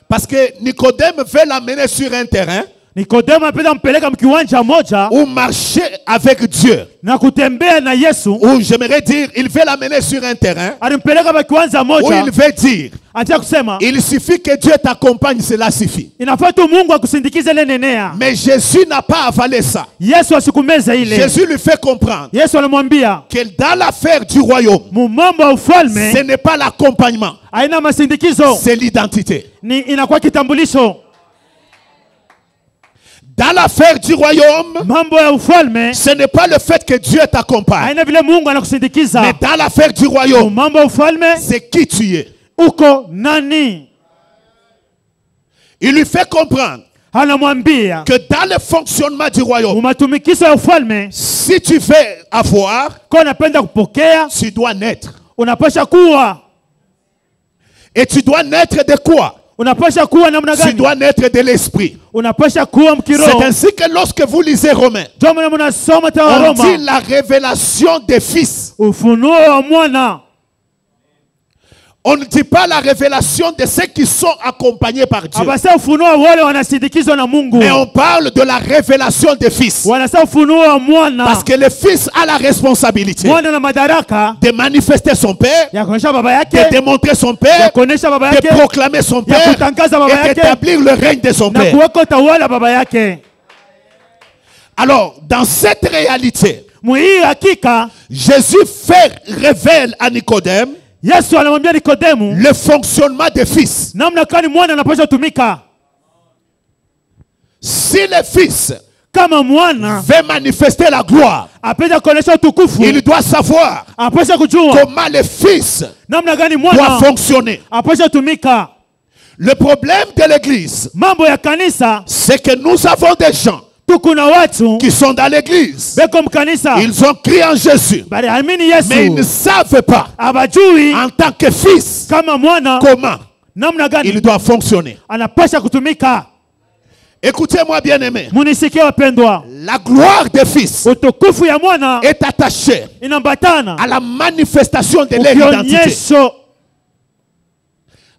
Parce que Nicodème veut l'amener sur un terrain Nikodemo anapenda mpeleka mkiwanja moja où marcher avec Dieu. na kutembea na Yesu. Ou j'aimerais dire, il veut l'amener sur un terrain Alimpeleka kwa kiwanja où moja, il veut dire, anataka kusema il suffit que Dieu t'accompagne, cela suffit. inafaa tu Mungu akusindikize ile nenea. Mais Jésus n'a pas avalé ça. Yesu asikumeze ile. Jésus lui fait comprendre Yesu anamwambia que dans l'affaire du royaume, mumambo wa ufalme ce n'est pas l'accompagnement, haina masindikizo, c'est l'identité. ni inakuwa kitambulisho. Dans l'affaire du royaume, Mambo ya ufalme ce n'est pas le fait que Dieu t'accompagne, haina vile Mungu anakusindikiza. mais dans l'affaire du royaume, Mambo ya ufalme c'est qui tu es. uko nani. Il lui fait comprendre Anamwambia que dans le fonctionnement du royaume, umatumikisho ya ufalme, si tu veux avoir, kwa unapenda kupokea, tu dois naître. unapasha kuwa. Et tu dois naître de quoi? Unapasha kuwa namna Tu gani? dois naître de l'esprit. Unapasha kuwa mkiroho. C'est ainsi que lorsque vous lisez Romains, Ndio maana mnasoma ta on Roma, dit la révélation des fils. ufunuo wa mwana. On ne dit pas la révélation de ceux qui sont accompagnés par Dieu. Abasa ufunuo wa wale wanasindikizwa na Mungu. Mais on parle de la révélation des fils. Wanasema ufunuo wa mwana. Parce que le fils a la responsabilité Mwana na madaraka de manifester son père, ya kuonyesha baba yake, de démontrer son ya père, kuonyesha baba de yake, proclamer son ya père kutangaza baba et yake, d'établir le règne de son na père. kuweka utawala baba yake. Alors, dans cette réalité, Muhii hakika Jésus révèle à Nicodème Yesu anamwambia Nikodemu le fonctionnement des fils. namna kani mwana anapaswa tumika. Si le fils Kama mwana veut manifester la gloire, apenda kuonesha utukufu, il doit savoir apasha kujua comment le fils namna gani doit mwana fonctionner. apasha tumika. Le problème de l'église, Mambo ya kanisa, c'est que nous avons des gens tuko na watu qui sont dans l'église. beko mkanisa Ils ont crié en Jésus, bali amini mais ils ne Yesu, savent pas abajui en tant que fils kama mwana comment namna il gani doit fonctionner. anapasha kutumika. Écoutez-moi bien aimé. munisikie wapendwa, La gloire des fils utukufu ya mwana est attachée inambatana à la manifestation de leur identité. ukionyesho,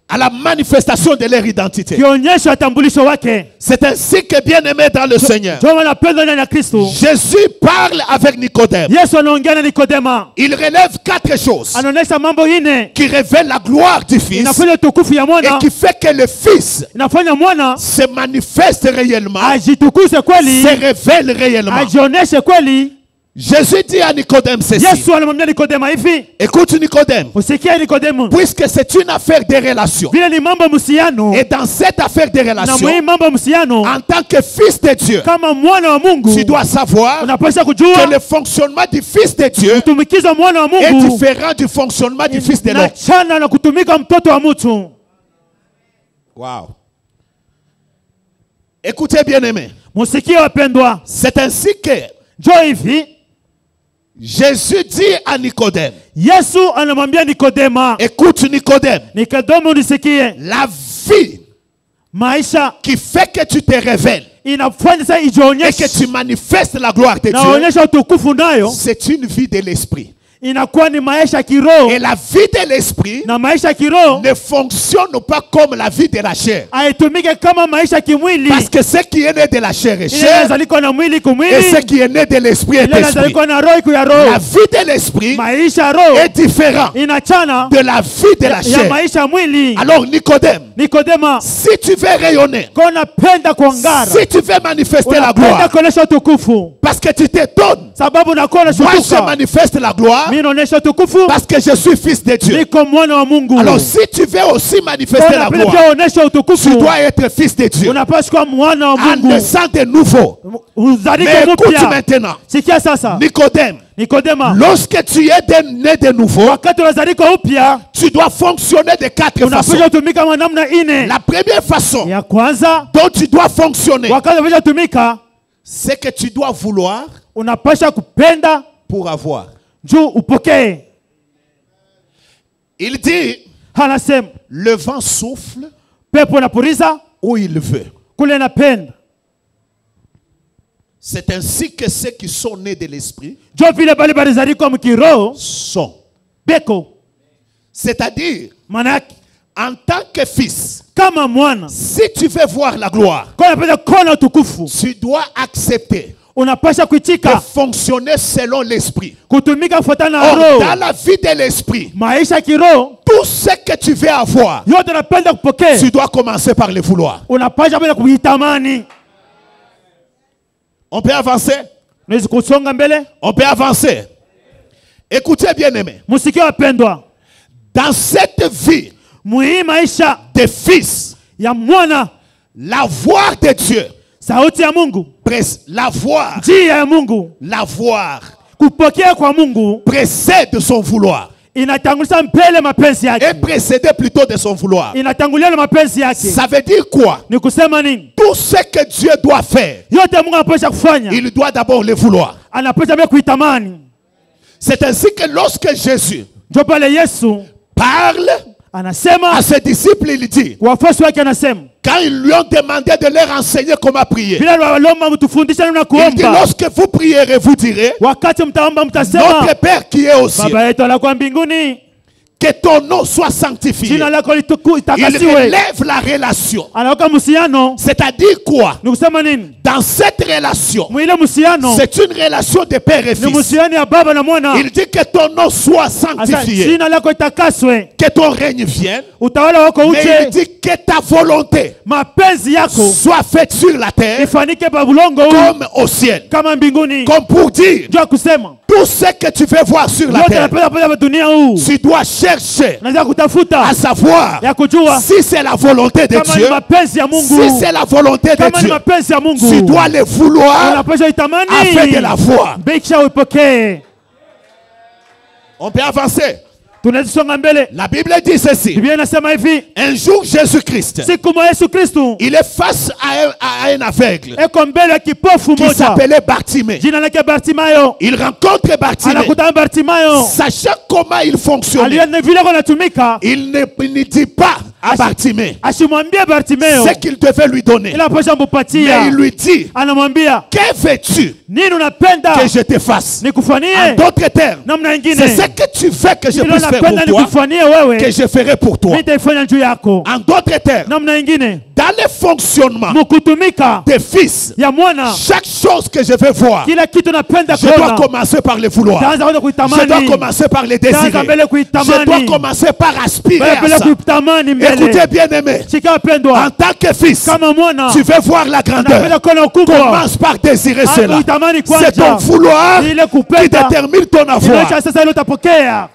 À la manifestation de leur identité. kionyesho ya tambulisho wake. C'est ainsi que bien aimé dans le Seigneur, Ndio wanapendwa ndani ya Kristo. Jésus parle avec Nicodème. Yesu anaongea na Nikodema, Il relève 4 choses anaonyesha mambo ine qui révèlent la gloire du Fils inafanya utukufu ya et mwana, qui fait que le Fils inafanya mwana se manifeste réellement, ajitukuse kweli, se révèle réellement. ajioneshe kweli. Jésus dit à Nicodème ceci. Yesu anamwambia Nikodema hivi, Écoute Nicodème, usikie Nikodemu, puisque c'est une affaire de relation. vile ni mambo msiano, Et dans cette affaire de na relation, mwi mambo msiano, en tant que fils de Dieu, kama mwana wa Mungu tu dois savoir unapaswa que kujua le fonctionnement du fils de Dieu kutumikiza mwana wa est Mungu différent du fonctionnement du fils de l'homme. inachana na kutumika mtoto wa mtu. Wow. Écoutez bien aimé, Musikie wapendwa, c'est ainsi que njoo hivi Jésus dit à Nicodème, Yesu anamwambia Nikodema, écoute Nicodème, Nikodemu unisikie, la vie maisha qui fait que tu te révèles inafanya sasa et que ijionyeshe tu manifestes la gloire de Dieu, naonyesha utukufu nayo, c'est une vie de l'esprit. inakuwa ni maisha ya kiroho, Et la vie de l'esprit na maisha ya kiroho ne fonctionne pas comme la vie de la chair. haitumike kama maisha ya kimwili. Parce que ce qui est né de la chair est Ile chair, inazalikwa na mwili et kumwili, ce qui est né de l'esprit est ile esprit. inazalikwa na roho ya La roho. vie de l'esprit Maisha ya roho est différent inachana de la vie de la ya chair. maisha ya mwili. Alors Nicodème, Nikodema, si tu veux rayonner, kwa unapenda kuangara, si tu veux manifester la unapenda gloire, kuonesha utukufu, parce que tu t'étonnes, sababu unakuwa moi je unashutuka, manifeste la gloire mimi naonesha utukufu parce que je suis fils de Dieu. niko mwana wa Mungu. Alors si tu veux aussi Kwa manifester la unapenda gloire, pia uonesha tu utukufu, dois être fils de Dieu. unapaswa kuwa mwana wa En Mungu, naissant de nouveau. uzalike Mais écoute mpya. maintenant, Sikia sasa, Nicodème, Nikodema, lorsque tu es né de nouveau, wakati unazalika upya tu dois fonctionner de 4 façons. unapaswa kutumika kwa namna ine. La première façon Ya kwanza, dont tu dois fonctionner, wakati unapaswa kutumika, c'est que tu dois vouloir unapaswa kupenda pour avoir. juu upokee. Il dit, Anasema le vent souffle pepo napuriza où il veut. kule napenda. C'est ainsi que ceux qui sont nés de l'esprit Jo vile bali balizalika mkiroho sont. beko, C'est-à-dire, manake en tant que fils, kama mwana, si tu veux voir la gloire, kwa unapenda kuona utukufu, tu dois accepter unapasha de kuitika fonctionner selon l'esprit. kutumika kufuatana na Or, dans roho. la vie de l'esprit, Maisha ya kiroho tout ce que tu veux avoir, yote unapenda kupokea, tu dois commencer par le vouloir. unapasha kwenda kuitamani. On peut avancer? Unaweza kusonga mbele. On peut avancer. Écoutez bien aimé, Musikie wapendwa, dans cette vie muhii maisha de fils, ya mwana, la voix de Dieu, sauti ya Mungu, la voix, njia ya Mungu, la voix kupokea kwa Mungu précède son vouloir. inatanguliza mbele mapenzi Et yake, précédé plutôt de son vouloir. inatangulia na mapenzi yake. Ça veut dire quoi? Ni kusema nini? Tout ce que Dieu doit faire, Yote Mungu anapaswa kufanya, il doit d'abord le vouloir. anapaswa pia kuitamani. C'est ainsi que lorsque Jésus Ndio pale Yesu parle anasema à ses disciples, il dit, kwa wafuasi wake, anasema quand ils lui ont demandé de leur enseigner comment prier, vile walomba mtufundishe namna il dit, kuomba. lorsque vous prierez, vous direz, Wakati mtaomba mtasema, notre Père qui est aux cieux, Baba yetu alikuwa mbinguni, que ton nom soit sanctifié. jina lako Il litakasiwe. relève la relation. Anaweka mhusiano. C'est-à-dire quoi? Ni kusema nini? Dans cette relation, Mwile mhusiano c'est une relation de père et ni fils. mhusiano ya baba na mwana. Il dit que ton nom soit Asa sanctifié, jina lako itakaswe, que ton règne vienne, utawala wako mais il uje, dit que ta volonté mapenzi yako soit faite sur la terre ifanike pa bulongo huu comme au ciel. kama mbinguni. Comme pour dire, Ndio kusema tout ce que tu veux voir sur la yote terre, napenda pale dunia huu, tu dois chercher naweza kutafuta à savoir ya kujua si c'est la volonté de kama ni Dieu. mapenzi ya Mungu, Si c'est la volonté de kama ni Dieu, mapenzi ya Mungu, tu dois le vouloir unapaswa itamani afin de la voir. bekisha uipokee. On peut avancer. Tunaweza songa mbele. La Bible dit ceci. Biblia inasema hivi, Un jour, Jésus-Christ, siku moja Yesu Kristo il est face à un aveugle. eko mbele ya kipofu Qui moja, s'appelait Bartimée. jina lake Bartimayo. Il rencontre Bartimée. Anakutana Bartimayo, Sachant comment il fonctionnait, aliona vile anatumika, il ne dit pas à Bartimée Ashimwambia Bartimeo. ce qu'il devait lui donner. Ila pasha mbupatia. Mais il lui dit, Anamwambia. que veux-tu Nini unapenda? que je te fasse? Nikufanyie. En d'autres termes, Namna ingine. c'est ce que tu veux que je Ilo puisse faire napenda pour toi, nikufanyie wewe. que je ferai pour toi. Nitaifanya juu yako. En d'autres termes, Namna ingine. dans le fonctionnement Mukutumika des fils, ya mwana. chaque chose que je vais voir, Kila kitu napenda je dois kuona. commencer par le vouloir. Taanza kwanza Je kuitamani. dois commencer par le désirer. Taanza mbele Je kuitamani. dois commencer par aspirer à Mbele ça. kuitamani mbele. Écoutez bien aimé, Shika wapendwa. en tant que fils, Kama mwana. tu veux voir la grandeur. Napenda kuona ukubwa. Commence par désirer cela. Uitamani C'est ton kwanza. vouloir Ile qui kupenda. détermine ton avoir. Inacho sasa ile utapokea.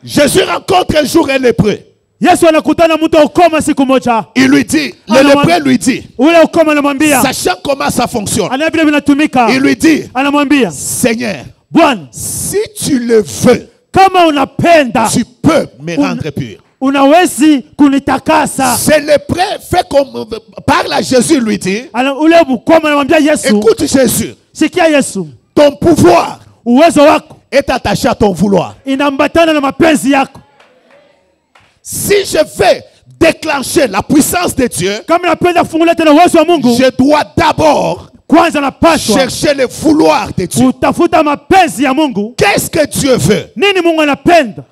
Jésus rencontre un jour un lépreux. Yesu anakutana mtu ukoma siku moja. Il lui dit, le lépreux lui dit, Ule ukoma anamwambia. sachant comment ça fonctionne, Anabila vinatumika. il lui dit, Anamwambia. Seigneur, Bwana, si tu le veux, kama unapenda, tu peux me rendre pur. unawezi kunitakasa. C'est le lépreux fait comme parle à Jésus, lui dit, Ule ukoma anamwambia Yesu. écoute Jésus, Sikia Yesu. ton pouvoir Uwezo wako est attaché à ton vouloir. inambatana na mapenzi yako. Si je veux déclencher la puissance de Dieu, Kama napenda kufungula tena uwezo wa Mungu, je dois d'abord kwanza napaswa chercher le vouloir de Dieu. utafuta mapenzi ya Mungu. Qu'est-ce que Dieu veut? Nini Mungu anapenda?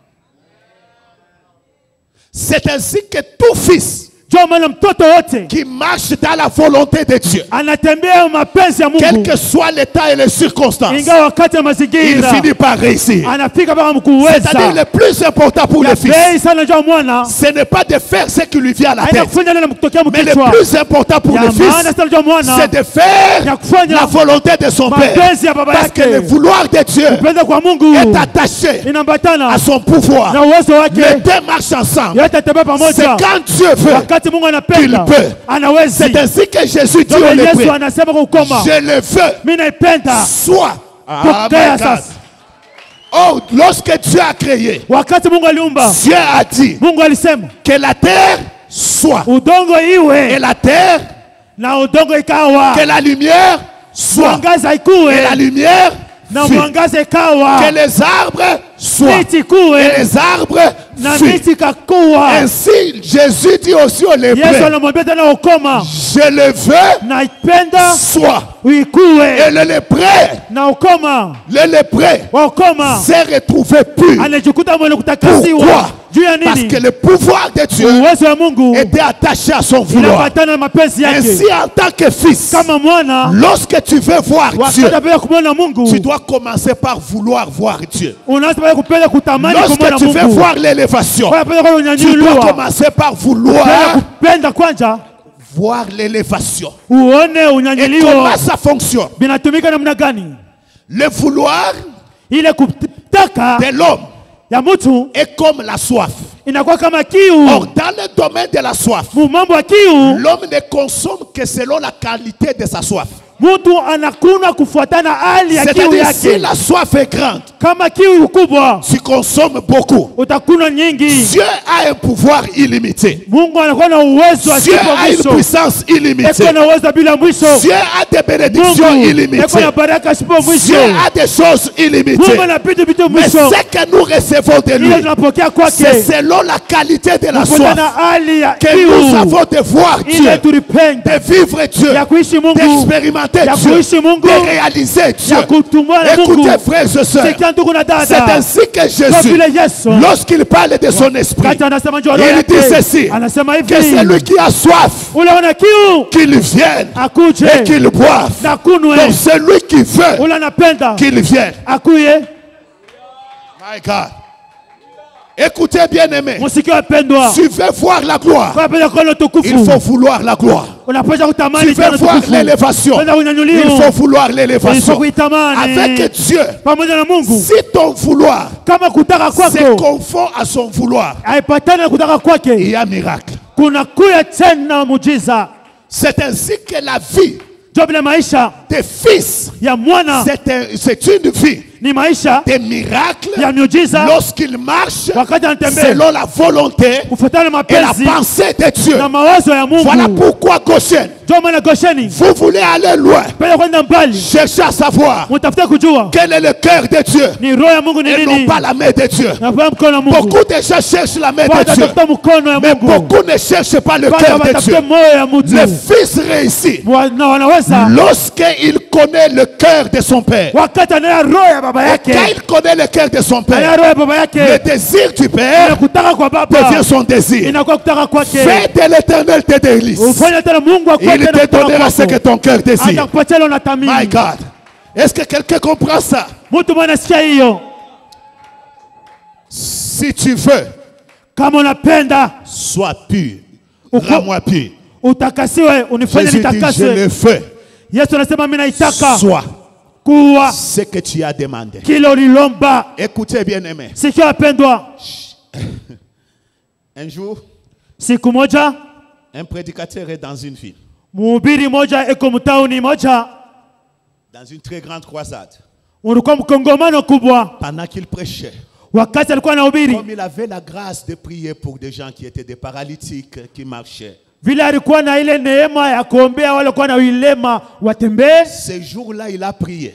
C'est ainsi que tout fils Ndio maana mtoto wote qui marche dans la volonté de Dieu, anatembea mapenzi ya quel Mungu, que soit l'état et les circonstances, ingawa wakati ya il mazingira finit par réussir. anafika mpaka C'est-à-dire mkuweza. le plus important pour le Ya fils, bei sana ndio mwana ce n'est pas de faire ce qui lui vient à la haina tête, kufanya neno kutokea mais le mkichwa. plus important pour Ya le maana fils, sana ndio mwana c'est de faire ya kufanya la volonté de son père. mapenzi ya baba Parce que yake. le vouloir de Dieu Kupenda kwa Mungu est attaché inambatana à son pouvoir. na uwezo Les wake. deux marchent ensemble. Yote tembea C'est pamoja. quand Dieu veut. Wakati Mungu anapenda qu'il peut. anawezi. C'est ainsi que Jésus dit Ndio au Yesu lépreux, anasema kwa ukoma, je le veux. mimi naipenda. Soit. Ah, Pokea my God. sasa. Oh, lorsque Dieu a créé, Wakati Mungu aliumba, Dieu a dit Mungu alisema que la terre soit. udongo Et iwe la terre, na udongo ikawa, que la lumière soit. mwangaza Et ikuwe la lumière na fut. mwangaza ikawa, Que les arbres soient. miti Et ikuwe les arbres na fut. miti kakuwa. Ainsi, Jésus dit aussi au Yesu lépreux, anamwambia tena ukoma, je le veux, naipenda soit. Et uikuwe le lépreux, na ukoma wa ukoma s'est retrouvé pur. anajikuta mwenye Pourquoi? kutakasiwa. Juu ya Parce nini? que le pouvoir de Dieu Uwezo wa Mungu était attaché à son vouloir. inafatana na mapenzi Ainsi, yake. en tant que fils, Kama mwana lorsque tu veux voir Dieu, wakati unapenda kumwona Mungu, tu dois commencer par vouloir voir Dieu. unaanza pale kupenda kutamani kumwona Lorsque tu veux Mungu. voir l'élévation, Unapenda kwa tu dois unyanyuliwa, commencer par unapenda vouloir kupenda kwanza voir l'élévation. uone Et unyanyuliwa comment ça fonctionne? vinatumika namna gani. Le vouloir Ile kutaka de l'homme ya mtu est comme la soif. inakuwa kama Or, kiu. dans le domaine de la soif, Mu mambo ya kiu, l'homme ne consomme que selon la qualité de sa soif. mtu anakunywa kufuatana hali ya kiu C'est-à-dire, si yake. la soif est grande, Kama kiu kubwa tu consommes beaucoup. utakunywa nyingi. Dieu a un pouvoir illimité. Mungu anakuwa na uwezo Dieu asipo a une mwisho. puissance illimitée. Eko na uwezo bila mwisho. Dieu a des bénédictions Mungu eko illimitées. na baraka asipo mwisho. Dieu a des choses illimitées. Mungu anapita vitu Mais mwisho. ce que nous recevons de lui, Ile tunapokea c'est kwake selon la qualité de la kufuatana soif hali ya que nous kiu. avons de voir Ile Dieu, tulipenda de vivre Dieu, ya kuishi Mungu, d'expérimenter ya Dieu, kuishi Mungu, de réaliser Dieu. ya kutumana Mungu. Écoutez, frères et sœurs, Sikia ndugu na c'est dada, ainsi que kwa Jésus, vile Yesu lorsqu'il parle de son esprit, kati anasema njoo roho il dit yake, ceci, anasema que celui hivi, qui a soif, ule ana kiu qu'il vienne et akuje qu'il boive. na kunwe, Donc celui qui veut, ule anapenda qu'il vienne. akuye. My God. Écoutez, bien-aimés, Msikie wapendwa, tu veux voir la gloire, kwa penda kuona il utukufu, faut vouloir la gloire. unapaswa Tu kutamani veux sana voir utukufu, l'élévation, penda il unyanyulio, faut vouloir il faut l'élévation. kuitamani Avec Dieu, pamoja na Mungu. si ton vouloir Kama kutaka se kwako confond à son vouloir, haipatani na kutaka il kwake, y a un miracle. kuna kuya tena muujiza. C'est ainsi que la vie Ndio vile maisha des fils, ya mwana c'est une vie ni maisha des miracles ya miujiza lorsqu'il marche wakati anatembea selon la volonté kufuatana na et la mapenzi pensée de Dieu. na mawazo ya Mungu. Voilà pourquoi Goshen, Ndio maana Gosheni vous voulez aller loin, pale kwenda mbali, cherchez à savoir mtafute kujua quel est le cœur de Dieu ni roho ya Mungu ni et non nini, pas la main de Dieu. na kwa mkono wa Mungu. Beaucoup de gens cherchent la main de Dieu, Watafuta mkono ya mais Mungu, beaucoup ne cherchent pas le cœur de watafute Dieu. moyo ya mtu. Le fils réussit Na wanaweza lorsqu'il connaît le cœur de son père. wakati anaya roho ya baba Et yake, quand il connaît le cœur de son anaya père, roho ya baba le yake, désir du père inakutaka kwa baba devient son désir. inakuwa kutaka kwake. Fais de l'éternel tes délices. Ufanye tena Mungu akuwe Il tena te kutaka donnera ce que kwako. ton cœur désire. Atakupatia ile My unatamani. God. Est-ce que quelqu'un comprend ça? Mtu mwana sikia hiyo, Si tu veux, kama unapenda sois pur. Uko- Rends-moi pur. utakasiwe, unifanye Jésus dit, je nitakaswe. le fais. Yesu anasema mimi naitaka Sois kuwa ce que tu as demandé. kile ulilomba. Écoutez bien aimé. Sikia wapendwa, Un jour, siku moja un prédicateur est dans une ville, mhubiri moja eko mtauni moja, dans une très grande croisade. ulikuwa mkongomano kubwa. Pendant qu'il prêchait, Wakati alikuwa anahubiri, comme il avait la grâce de prier pour des gens qui étaient des paralytiques, qui marchaient, vile alikuwa na ile neema ya kuombea wale walikuwa na ulema watembee, ce jour-là, il a prié.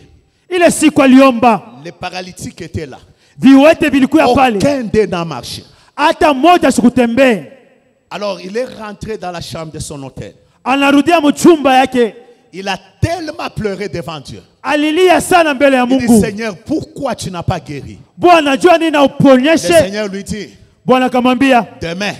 ile siku aliomba, Les paralytiques étaient là. viwete vilikuwa pale, Aucun d'eux n'a marché. hata mmoja sikutembea. Alors, il est rentré dans la chambre de son hôtel. Anarudia mchumba yake, Il a tellement pleuré devant Dieu. alilia sana mbele ya Il dit, Mungu, Seigneur, pourquoi tu n'as pas guéri? Bwana jua nini na Le uponyeshe. Seigneur lui dit, Bwana akamwambia, demain,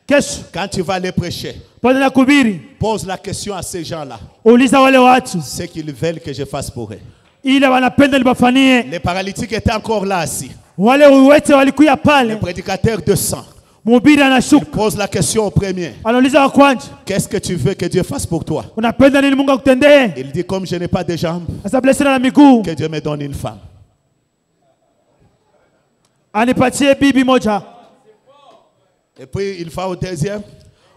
kesho quand tu vas aller prêcher, pale na kuhubiri, pose la question à ces gens-là, uliza wale watu ce qu'ils veulent que je fasse pour eux. ile wanapenda libafanyie. Les paralytiques étaient encore là assis. Wale uwete walikuya Le pale, prédicateur descend. mhubiri anashuka, Pose la question au premier. anauliza wa kwanza, Qu'est-ce que tu veux que Dieu fasse pour toi? unapenda nini Mungu akutendee? Il dit, comme je n'ai pas de jambes, Asabile sina na miguu, que Dieu me donne une femme. anipatie bibi moja. Et puis il va au deuxième.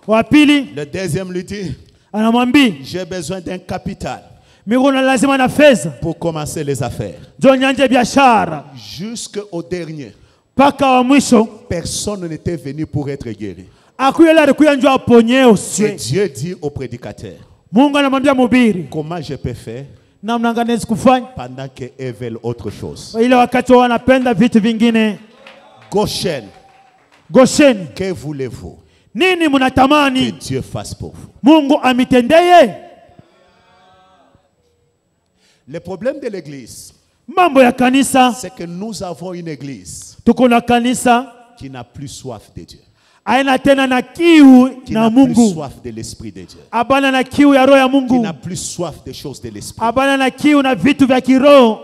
Wa pili Le deuxième lui dit, anamwambia, j'ai besoin d'un capital mimi na lazima na fedha pour commencer les affaires. ndio nyanje biashara. Jusqu'au dernier, Paka wa mwisho personne n'était venu pour être guéri. akuyela alikuya njoo aponye Et usiwe. Dieu dit au prédicateur, Mungu anamwambia mhubiri, comment je peux faire namna gani naweza kufanya pendant qu'eux veulent autre chose? ile wakati wao wanapenda vitu vingine. Goshen, Gosheni, que voulez-vous nini que mnatamani Dieu fasse pour vous? Mungu amitendeye? Le problème de l'église, Mambo ya kanisa, c'est que nous avons une église tuko na kanisa qui n'a plus soif de Dieu, aina tena na kiu qui na n'a plus Mungu, soif de l'Esprit de Dieu, abana na kiu ya roho ya qui Mungu, n'a plus soif des choses de l'Esprit. abana na kiu na vitu vya kiroho.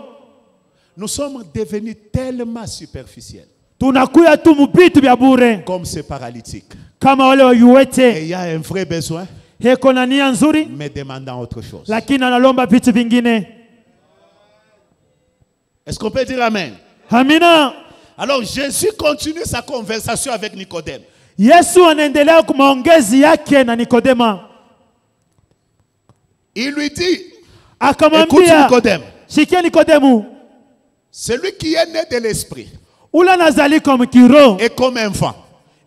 Nous sommes devenus tellement superficiels, Tunakuya tu mubitu vya bure comme ces paralytiques. kama wale Et wayuwete, il y a un vrai besoin, heko na nia nzuri, mais demandant autre chose. lakini analomba vitu vingine. Est-ce qu'on peut dire Amen? Amina. Alors Jésus continue sa conversation avec Nicodème. Yesu anaendelea kwa maongezi yake na Nikodema, Il lui dit, écoute akamwambia, Nicodème, shikia Nikodemu, celui qui est né de l'Esprit ula nazali comme kiroho, est comme un vent.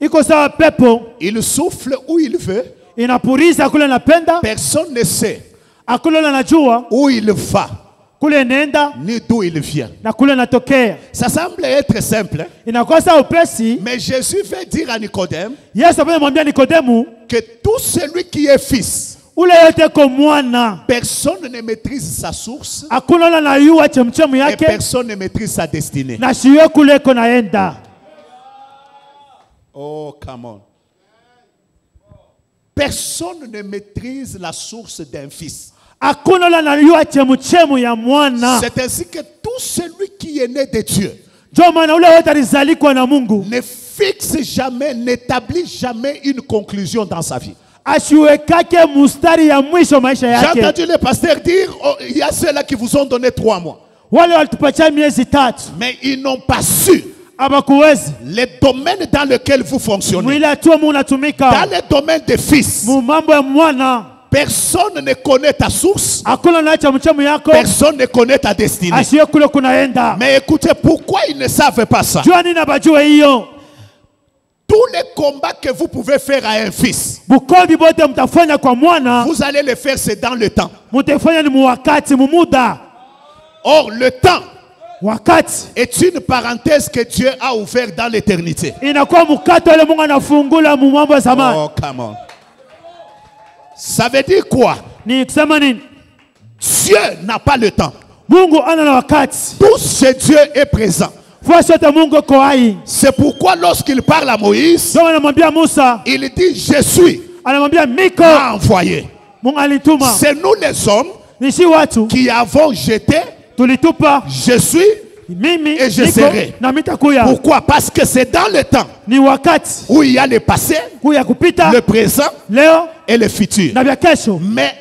iko sawa pepo Il souffle où il veut, inapuriza kule napenda, personne ne sait akule najua où il va, kule nenda ni d'où il vient. na kule natokea. Ça semble être simple, hein? Inakuwa sawa upesi. Mais Jésus veut dire à Nicodème Yesu amemwambia Nikodemu, que tout celui qui est fils, ule yote ko mwana, personne ne maîtrise sa source akuna ula na yuwa chemchemu et yake personne ne maîtrise sa destinée. na shiwe kule ko naenda. Oh, come on. Personne ne maîtrise la source d'un fils. Akuna ula na yuwa chemchemu ya mwana. C'est ainsi que tout celui qui est né de Dieu Ndio maana ule wote alizalikwa na Mungu ne fixe jamais, n'établit jamais une conclusion dans sa vie. ashiwekake mustari ya mwisho maisha J'ai yake. entendu le pasteur dire, oh, il y a ceux-là qui vous ont donné 3 mois. Wale walitupatia miezi 3 Mais ils n'ont pas su abakuwezi les domaines dans lesquels vous fonctionnez. mwili atua Dans munatumika les domaines des fils, mu mambo ya mwana. Personne ne connaît ta source. Hakuna naacha mchemu yako. Personne ne connaît ta destinée. Asiye kule kunaenda. Mais écoutez, pourquoi ils ne savent pas ça? Jua nini abajue hiyo? Tous les combats que vous pouvez faire à un fils, Bukobi bote mtafanya kwa mwana, vous allez le faire, c'est dans le temps. mutafanya ni muwakati mumuda. Or, le temps Wakati est une parenthèse que Dieu a ouverte dans l'éternité. inakuwa mkato ile Mungu anafungula mu mambo ya zamani. Oh, come on. Ça veut dire quoi? Ni kusema nini? Dieu n'a pas le temps. Mungu ana na wakati. Tout chez Dieu est présent. Fasi yote Mungu ko hai. C'est pourquoi lorsqu'il parle à Moïse, Ndio anamwambia Musa, il dit, je suis anamwambia Miko, envoyé. Mungu alituma. C'est nous les hommes Ni si watu qui avons jeté, tulitupa je suis. mimi Et je niko serai. na mitakuya. Pourquoi? Parce que c'est dans le temps Ni wakati où il y a le passé, kuya kupita le présent leo et le futur. na vya kesho. Mais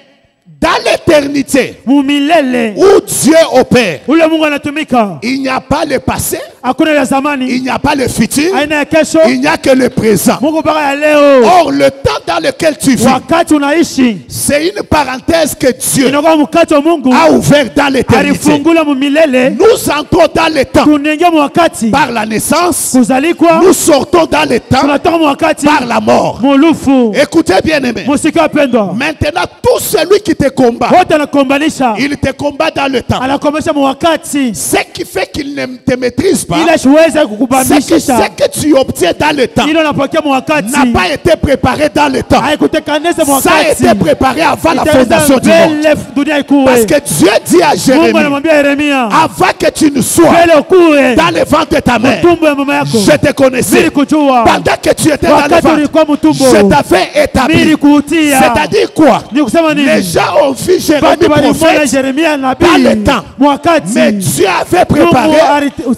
dans l'éternité Mumilele où Dieu opère, ule Mungu anatumika. il n'y a pas le passé, Hakuna ya il zamani, n'y a pas le futur, aina ya kesho. il n'y a que le présent. Mungu baka ya leo. Or, le temps dans lequel tu vis, Wakati unaishi c'est une parenthèse que Dieu inakuwa mkati wa Mungu a ouvert dans l'éternité. alifungula mumilele. Nous entrons dans le temps Tunaingia mwakati par la naissance, kuzalikwa, nous sortons dans le temps tunatoka mwakati par la mort. mulufu. Écoutez bien aimé. Musiki wapendwa, Maintenant, tout celui qui te combat, wote anakombanisha, il te combat dans le temps. anakomesha mwakati Ce qui fait qu'il ne te maîtrise pas, ili asiweze ce kukubambisha. que tu obtiens dans le temps Ile unapokea mwakati n'a pas été préparé dans le temps. haikutekaneza Ça a mwakati, été préparé avant la itaanza fondation du monde. mbele dunia ikuwe. Parce que Dieu dit à Mungu Jérémie, anamwambia Yeremia, avant que tu ne sois mbele ukuwe dans le ventre de ta mère, tumbo ya mama yako je te connaissais. nilikujua, Pendant que tu étais dans le wakati ventre, ulikuwa mtumbo je t'avais établi. nilikutia. C'est-à-dire quoi? Ni kusema Les nini? gens ont vu Jérémie Watu walimwona prophète, Yeremia dans nabii le temps. mwakati, mais Dieu avait préparé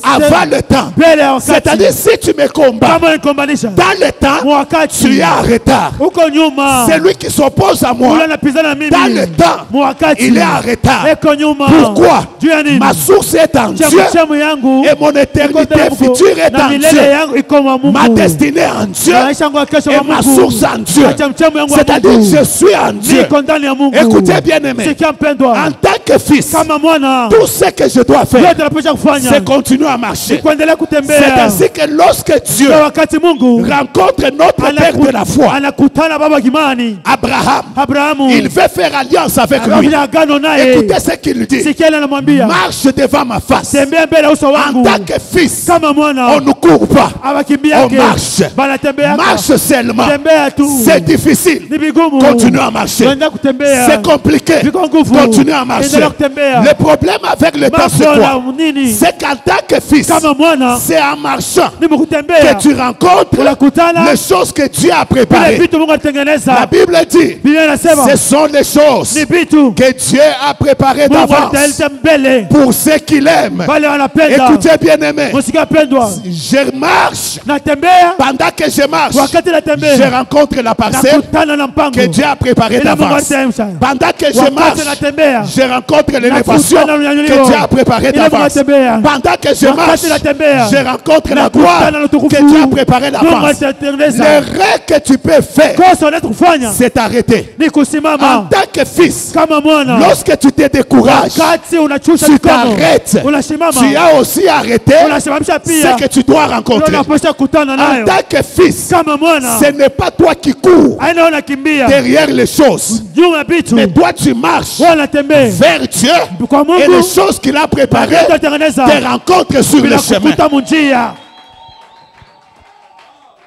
avant le temps. mbele ya C'est-à-dire, wakati. si tu me combats Kama unikombanisha dans le temps, mwakati, tu es en retard. uko nyuma. Celui qui s'oppose à moi Ule anapizana na mimi dans le temps, mwakati, il est en retard. eko nyuma. Pourquoi? Juu ya nini? Ma source est en Dieu Chemu yangu et mon éternité future est na en milele Dieu. yangu iko mwa Mungu. Ma destinée est en Dieu Maisha yangu ya kesho et mwa ma Mungu. source en Dieu. Na chemchemu yangu ya C'est-à-dire, Mungu. je suis en Dieu. Niko ndani ya Mungu. Écoutez bien aimé, Sikia mpendwa, en tant que fils, kama mwana tout ce que je dois faire, yote napasha kufanya c'est continuer à marcher. kuendelea C'est kutembea. ainsi que lorsque Dieu Na wakati Mungu rencontre notre père de la foi, anakutana baba kimani Abraham, Abrahamu, il veut faire alliance avec lui. anafanya agano naye. Écoutez ce qu'il dit. Sikia ile anamwambia, Marche devant ma face. tembea mbele ya uso En wangu. tant que fils, Kama mwana on ne court pas. abakimbia On marche. banatembea. Marche seulement. Tembea tu. C'est difficile. Ni vigumu. Continue à marcher. Tuendelea kutembea. C'est compliqué. Viko nguvu. Continue à marcher. Endelea kutembea. Le problème avec le temps, c'est Mambo quoi? na nini? C'est qu'en tant que fils, Kama mwana c'est en marchant ni mkutembea. que tu rencontres Unakutana les choses que Dieu a vile préparées. vitu Mungu La alitengeneza. Bible dit, Biblia inasema ce sont les choses ni vitu que Dieu a préparées Mungu d'avance alitayarisha mbele pour ceux qu'il aime. wale wanapenda. Écoutez bien aimé, Musika pendwa, je marche. natembea Pendant que je marche, wakati je natembea rencontre la parcelle nakutana na mpango que Dieu a préparée ile Mungu d'avance. alitayarisha. Pendant que je Wakati marche, natembea je rencontre l'élévation nakutana na unyanyulio que Dieu a préparée ile Mungu d'avance. anatembea. Pendant que je marche, Wakati natembea je rencontre la gloire nakutana na utukufu que Dieu a préparée Mungu d'avance. alitengeneza. Le rêve que tu peux faire, Kosa unaweza kufanya c'est t'arrêter. ni En kusimama tant que fils, kama mwana. lorsque tu te décourages, Wakati unachusha tu mikono t'arrêtes. unasimama, Tu as aussi arrêté unasimamisha ce pia que tu dois rencontrer. unapaswa kutana En nayo tant que fils, kama mwana. ce n'est pas toi qui cours Aina unakimbia derrière les choses, juu ya vitu, mais toi tu marches wewe unatembea vers Dieu kwa et les Mungu. choses qu'il a préparées Utatengeneza te rencontrent sur le bila chemin. kukuta munjia.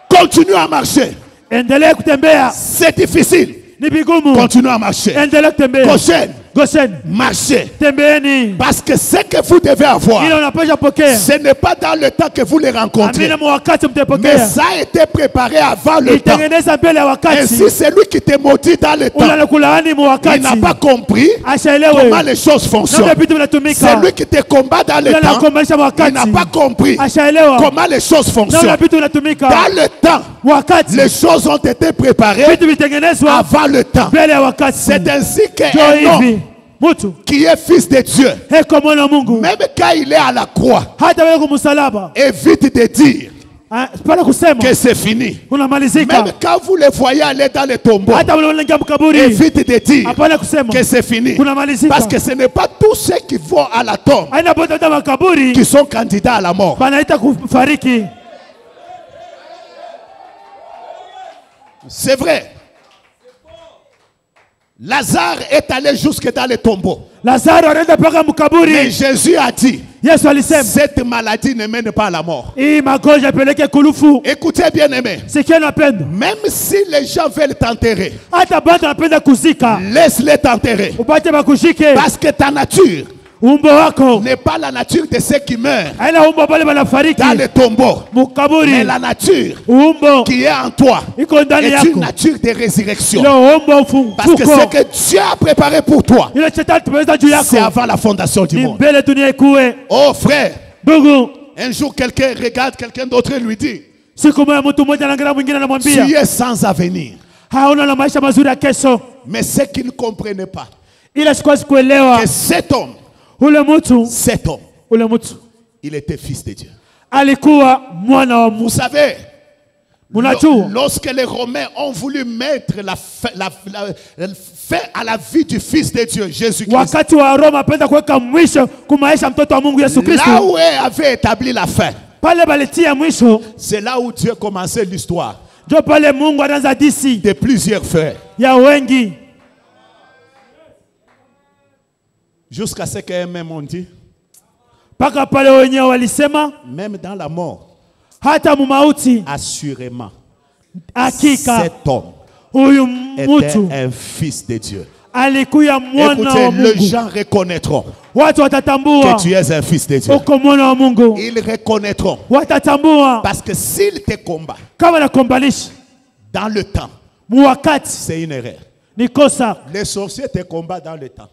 Continue à marcher. Endelea kutembea, C'est difficile. ni vigumu. Continue à marcher. Endelea kutembea. Prochaine, Goshen, marchez. tembeeni. Parce que ce que vous devez avoir, Ile unapasha pokea. ce n'est pas dans le temps que vous les rencontrez, Amina mwakati mais mtapokea. ça a été préparé avant le temps. Itengeneza mbele ya wakati. Ainsi, celui qui te maudit dans le temps, Unalokulaani il mwakati. n'a pas compris comment Ashaelewe. les choses fonctionnent. Namna vitu vinatumika. Celui qui te combat dans le Yule temps, anakomalisha il wakati. n'a pas compris Ashaelewa. comment les choses Namna fonctionnent. vitu vinatumika. Dans le temps, Wakati. les choses ont été préparées Vitu vitengenezwa avant le temps. mbele ya wakati. C'est ainsi Ndio qu'un hivi. homme Mtu qui est fils de Dieu, heko mwana wa Mungu même quand il est à la croix, hata wewe kumsalaba évite de dire Pana kusema que c'est fini. unamalizika. Même quand vous les voyez aller dans les tombeaux, Hata unalenga mkaburi. évite de dire Hapana kusema que c'est fini. kunamalizika. Parce que ce n'est pas tous ceux qui vont à la tombe Aina bote hata makaburi qui sont candidats à la mort. banaita kufariki. C'est vrai. Lazare est allé jusque dans les tombeaux. Lazaro anaenda paka Mais mkaburi. Jésus a dit, Yesu alisema cette maladie ne mène pas à la mort. hii magonjwa peleke kulufu. Écoutez bien aimé, Sikia napenda. même si les gens veulent t'enterrer, Hata bado napenda kuzika. laisse-les t'enterrer. Upate bakushike. Parce que ta nature Umbo wako n'est pas la nature de ceux qui meurent aina umbo pale banafariki dans les tombeaux. Mais mukaburi. la nature Umbo qui est en toi iko ndani est yako. une nature de résurrection. Ile umbo Parce que ce ufufuko. que Dieu a préparé pour toi, Ile shetani tumeweza juu c'est yako. avant la fondation du Ni monde. mbele dunia ikuwe. Oh frère, Ndugu, un jour quelqu'un regarde quelqu'un d'autre et lui dit, siku moja mtu mmoja anaangalia mwingine tu anamwambia es sans avenir. hauna na maisha mazuri ya kesho. Mais ce qu'il ne comprenait pas, Ila sikuwezi kuelewa que cet homme, ule mtu il était fils de Dieu. alikuwa mwana wa Vous Mungu. savez, Munajua lorsque les Romains ont voulu mettre la fin à la vie du Fils de Dieu, Jésus-Christ, wakati wa Roma penda kuweka mwisho kumaisha mtoto wa Mungu Yesu là Kristo, où il avait établi la fin, pale balitia mwisho, c'est là où Dieu commençait l'histoire ndio pale Mungu anaanza hadithi de plusieurs frères. ya wengi, Jusqu'à ce qu'un même on dit, mpaka pale wenyewe walisema même dans la mort, hata mumauti, assurément, hakika cet homme huyu était mtu un fils de Dieu. alikuya mwana Écoutez, wa les Mungu. gens reconnaîtront Watu watatambua que tu es un fils de Dieu. uko mwana wa Mungu, Ils reconnaîtront. watatambua Parce que s'ils te combattent kama nakombalisha dans le temps, muwakati c'est une erreur. ni kosa. Les sorciers te combattent dans le temps.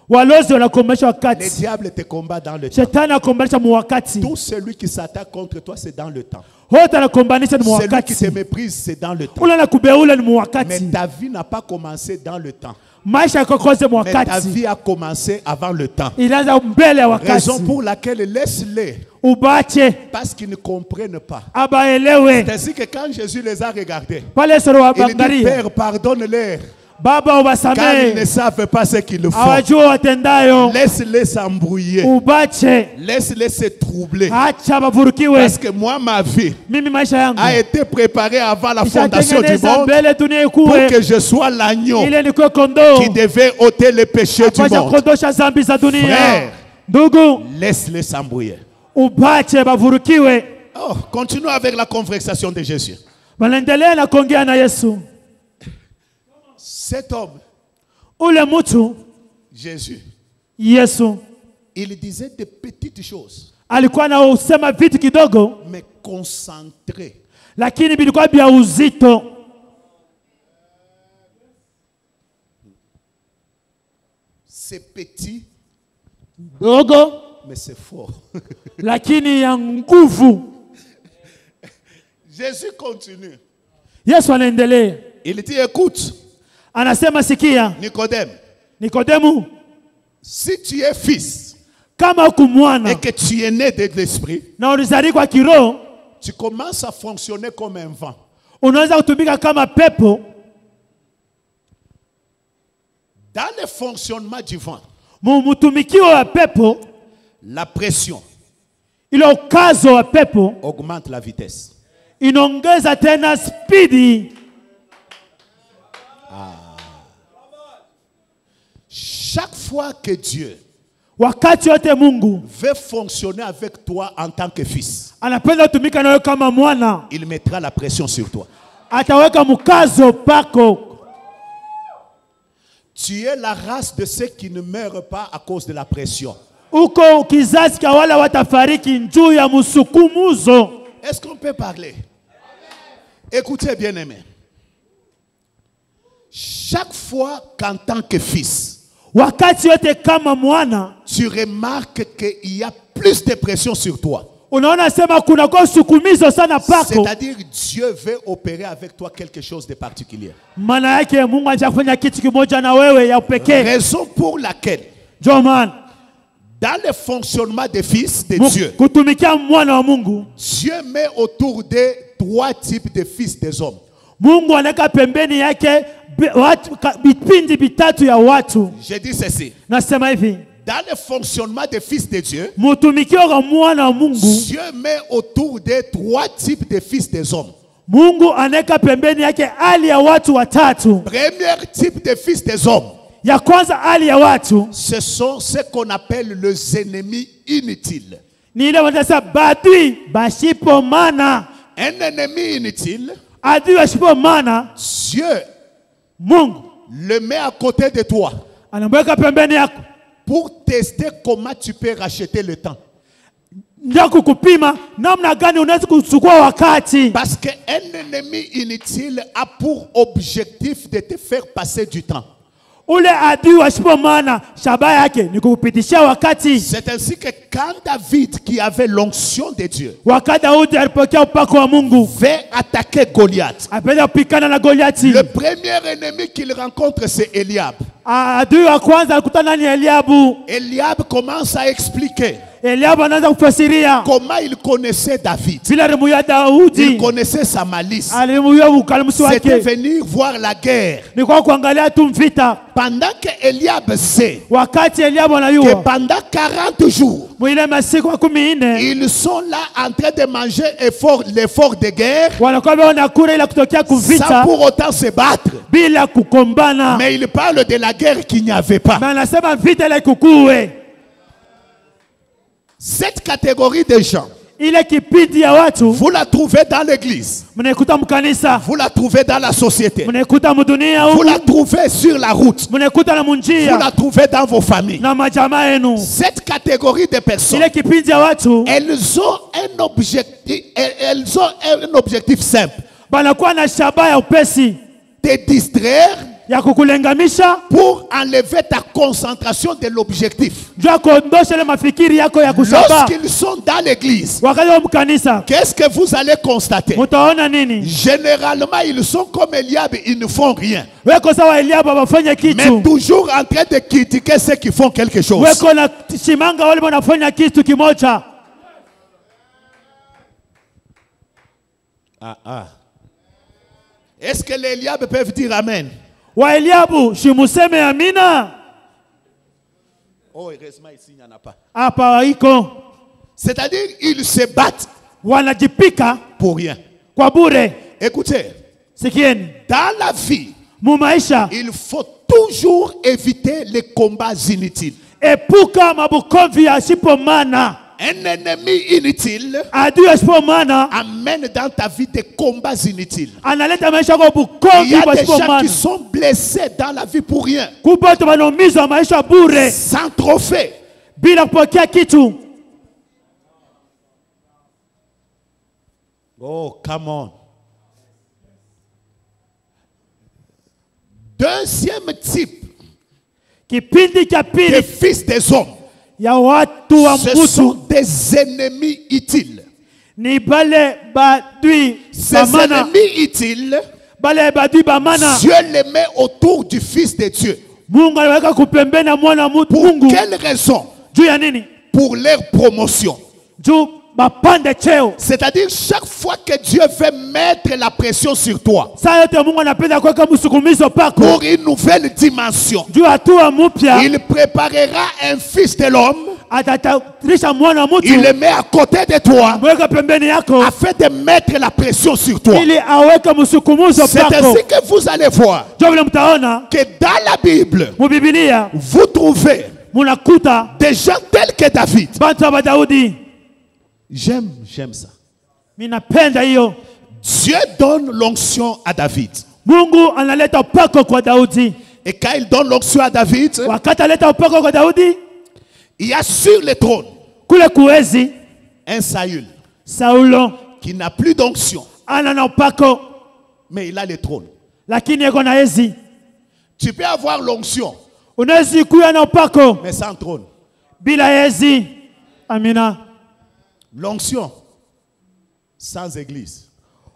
Walozi wanakombalisha Les wakati, diables te combattent dans le temps. shetani anakombalisha muwakati, Tout celui qui s'attaque contre toi, c'est dans le temps. wote anakombanisha ni Celui qui te muwakati, méprise, c'est dans le temps. ule anakubeula ni Mais muwakati. ta vie n'a pas commencé dans le temps. Maisha yako kose Mais ta muwakati, vie a commencé avant le temps. inaanza mbele ya Raison wakati. pour laquelle laisse-les. Ubache Parce qu'ils ne comprennent pas. abaelewe. C'est ainsi que quand Jésus les a regardés, Pale Yesu il dit, wabangalia, Père, pardonne-les, Baba car ils ne ubasamehe, savent pas ce qu'ils font. hawajua watendayo. Laisse-les s'embrouiller. Ubache, Laisse-les se troubler. acha bavurukiwe. Parce que moi, ma vie Mimi maisha yangu a été préparée avant la fondation du ishatengeneza monde mbele dunia pour ikuwe, que je sois l'agneau ile nikuwe kondoo qui devait ôter les péchés du apasha monde. kondosha zambi za dunia. Frère. Ndugu, Laisse-les s'embrouiller. ubache bavurukiwe. Oh, continuons avec la conversation de Jésus. Wanaendelea na kuongea na Yesu. Cet homme, Ule mtu Jésus, Yesu il disait de petites choses, alikuwa na usema vitu kidogo, mais concentré. lakini vilikuwa vya uzito. C'est petit, Dogo mais c'est fort. lakini ya nguvu. Jésus continue. Yesu anaendelea, Il dit, écoute, anasema sikia, Nicodème, Nikodemu, si tu es fils kama uku mwana et que tu es né de l'esprit, na ulizaliwa kiroho, tu commences à fonctionner comme un vent. unaweza kutumika kama pepo. Dans le fonctionnement du vent, Mtumikio wa pepo, la pression ile ukazo wa pepo augmente la vitesse. inaongeza tena spidi. Chaque fois que Dieu Wakati yote Mungu veut fonctionner avec toi en tant que fils, anapenda kutumika nawe kama mwana, il mettra la pression sur toi. ataweka mkazo pako. Tu es la race de ceux qui ne meurent pas à cause de la pression. Uko kizazi cha wale watafariki juu ya msukumuzo. Est-ce qu'on peut parler? Écoutez bien aimé. Chaque fois qu'en tant que fils, Wakati yote kama mwana, tu remarques qu'il y a plus de pression sur toi. unaona sema kuna kwa sukumizo sana pako. C'est-à-dire Dieu veut opérer avec toi quelque chose de particulier. Maana yake Mungu anataka kufanya kitu kimoja na wewe ya upekee. Raison pour laquelle Ndio maana Dans le fonctionnement des fils de Dieu, kutumikia mwana wa Mungu, Dieu met autour d'eux 3 types de fils des hommes. Mungu anaweka pembeni yake vipindi vitatu ya watu. Je dis ceci. Nasema hivi, dans le fonctionnement des fils de Dieu, Dieu met autour des 3 types de fils des hommes. Mungu anaweka pembeni yake hali ya watu watatu. Premier type de fils des hommes, ya kwanza hali ya watu, ce sont ce qu'on appelle les ennemis inutiles. Ni ile wanasema badui bashipo mana. Un ennemi inutile, adui bashipo mana, Dieu Mungu le met à côté de toi anamweka pembeni yako pour tester comment tu peux racheter le temps. Kupima namna gani unaweza kuchukua wakati. Parce qu'un ennemi inutile a pour objectif de te faire passer du temps. Ule adui washipo maana shabaha yake ni kukupitisha wakati. C'est ainsi que quand David, qui avait l'onction de Dieu, wakati Daudi alipokea upako wa Mungu, veut attaquer Goliath, apenda kupigana na Goliathi, le premier ennemi qu'il rencontre, c'est Eliab. Adui wa kwanza alikutana ni Eliabu. Eliab commence à expliquer comment il connaissait David. Il connaissait sa malice. C'était venir voir la guerre. Pendant que Eliab sait que pendant 40 jours, ils sont là en train de manger l'effort de guerre sans pour autant se battre. Mais il parle de la guerre qu'il n'y avait pas. Cette catégorie de gens, vous la trouvez dans l'église, vous la trouvez dans la société, vous la trouvez sur la route, vous la trouvez dans vos familles. Cette catégorie de personnes, elles ont un objectif simple: te distraire pour enlever ta concentration de l'objectif. Lorsqu'ils sont dans l'église, qu'est-ce que vous allez constater? Généralement, ils sont comme Eliab, ils ne font rien, mais toujours en train de critiquer ceux qui font quelque chose. Est-ce que les Eliab peuvent dire amen? Wa Eliabu shimuseme amina. Oh, heureusement ici il n'y en a pas. Hapa iko. C'est-à-dire ils se battent wanajipika pour rien. Kwa bure. Écoutez, sikieni, dans la vie, mumaisha, il faut toujours éviter les combats inutiles. Epuka mabukomvi yasipo maana. Un ennemi inutile amène dans ta vie des combats inutiles. Il y a des gens qui sont blessés dans la vie pour rien, sans trophée. Oh, come on. Deuxième type de fils des hommes, ce sont des ennemis utiles. Ces ennemis utiles, Dieu les met autour du Fils de Dieu. Pour quelle raison? Pour leur promotion. C'est-à-dire chaque fois que Dieu veut mettre la pression sur toi pour une nouvelle dimension, il préparera un fils de l'homme, il le met à côté de toi afin de mettre la pression sur toi. C'est ainsi que vous allez voir que dans la Bible, vous trouvez des gens tels que David. J'aime ça. Dieu donne l'onction à David. Et quand il donne l'onction à David, il y a sur le trône un Saül qui n'a plus d'onction, mais il a le trône. Tu peux avoir l'onction, mais sans trône. L'onction sans église.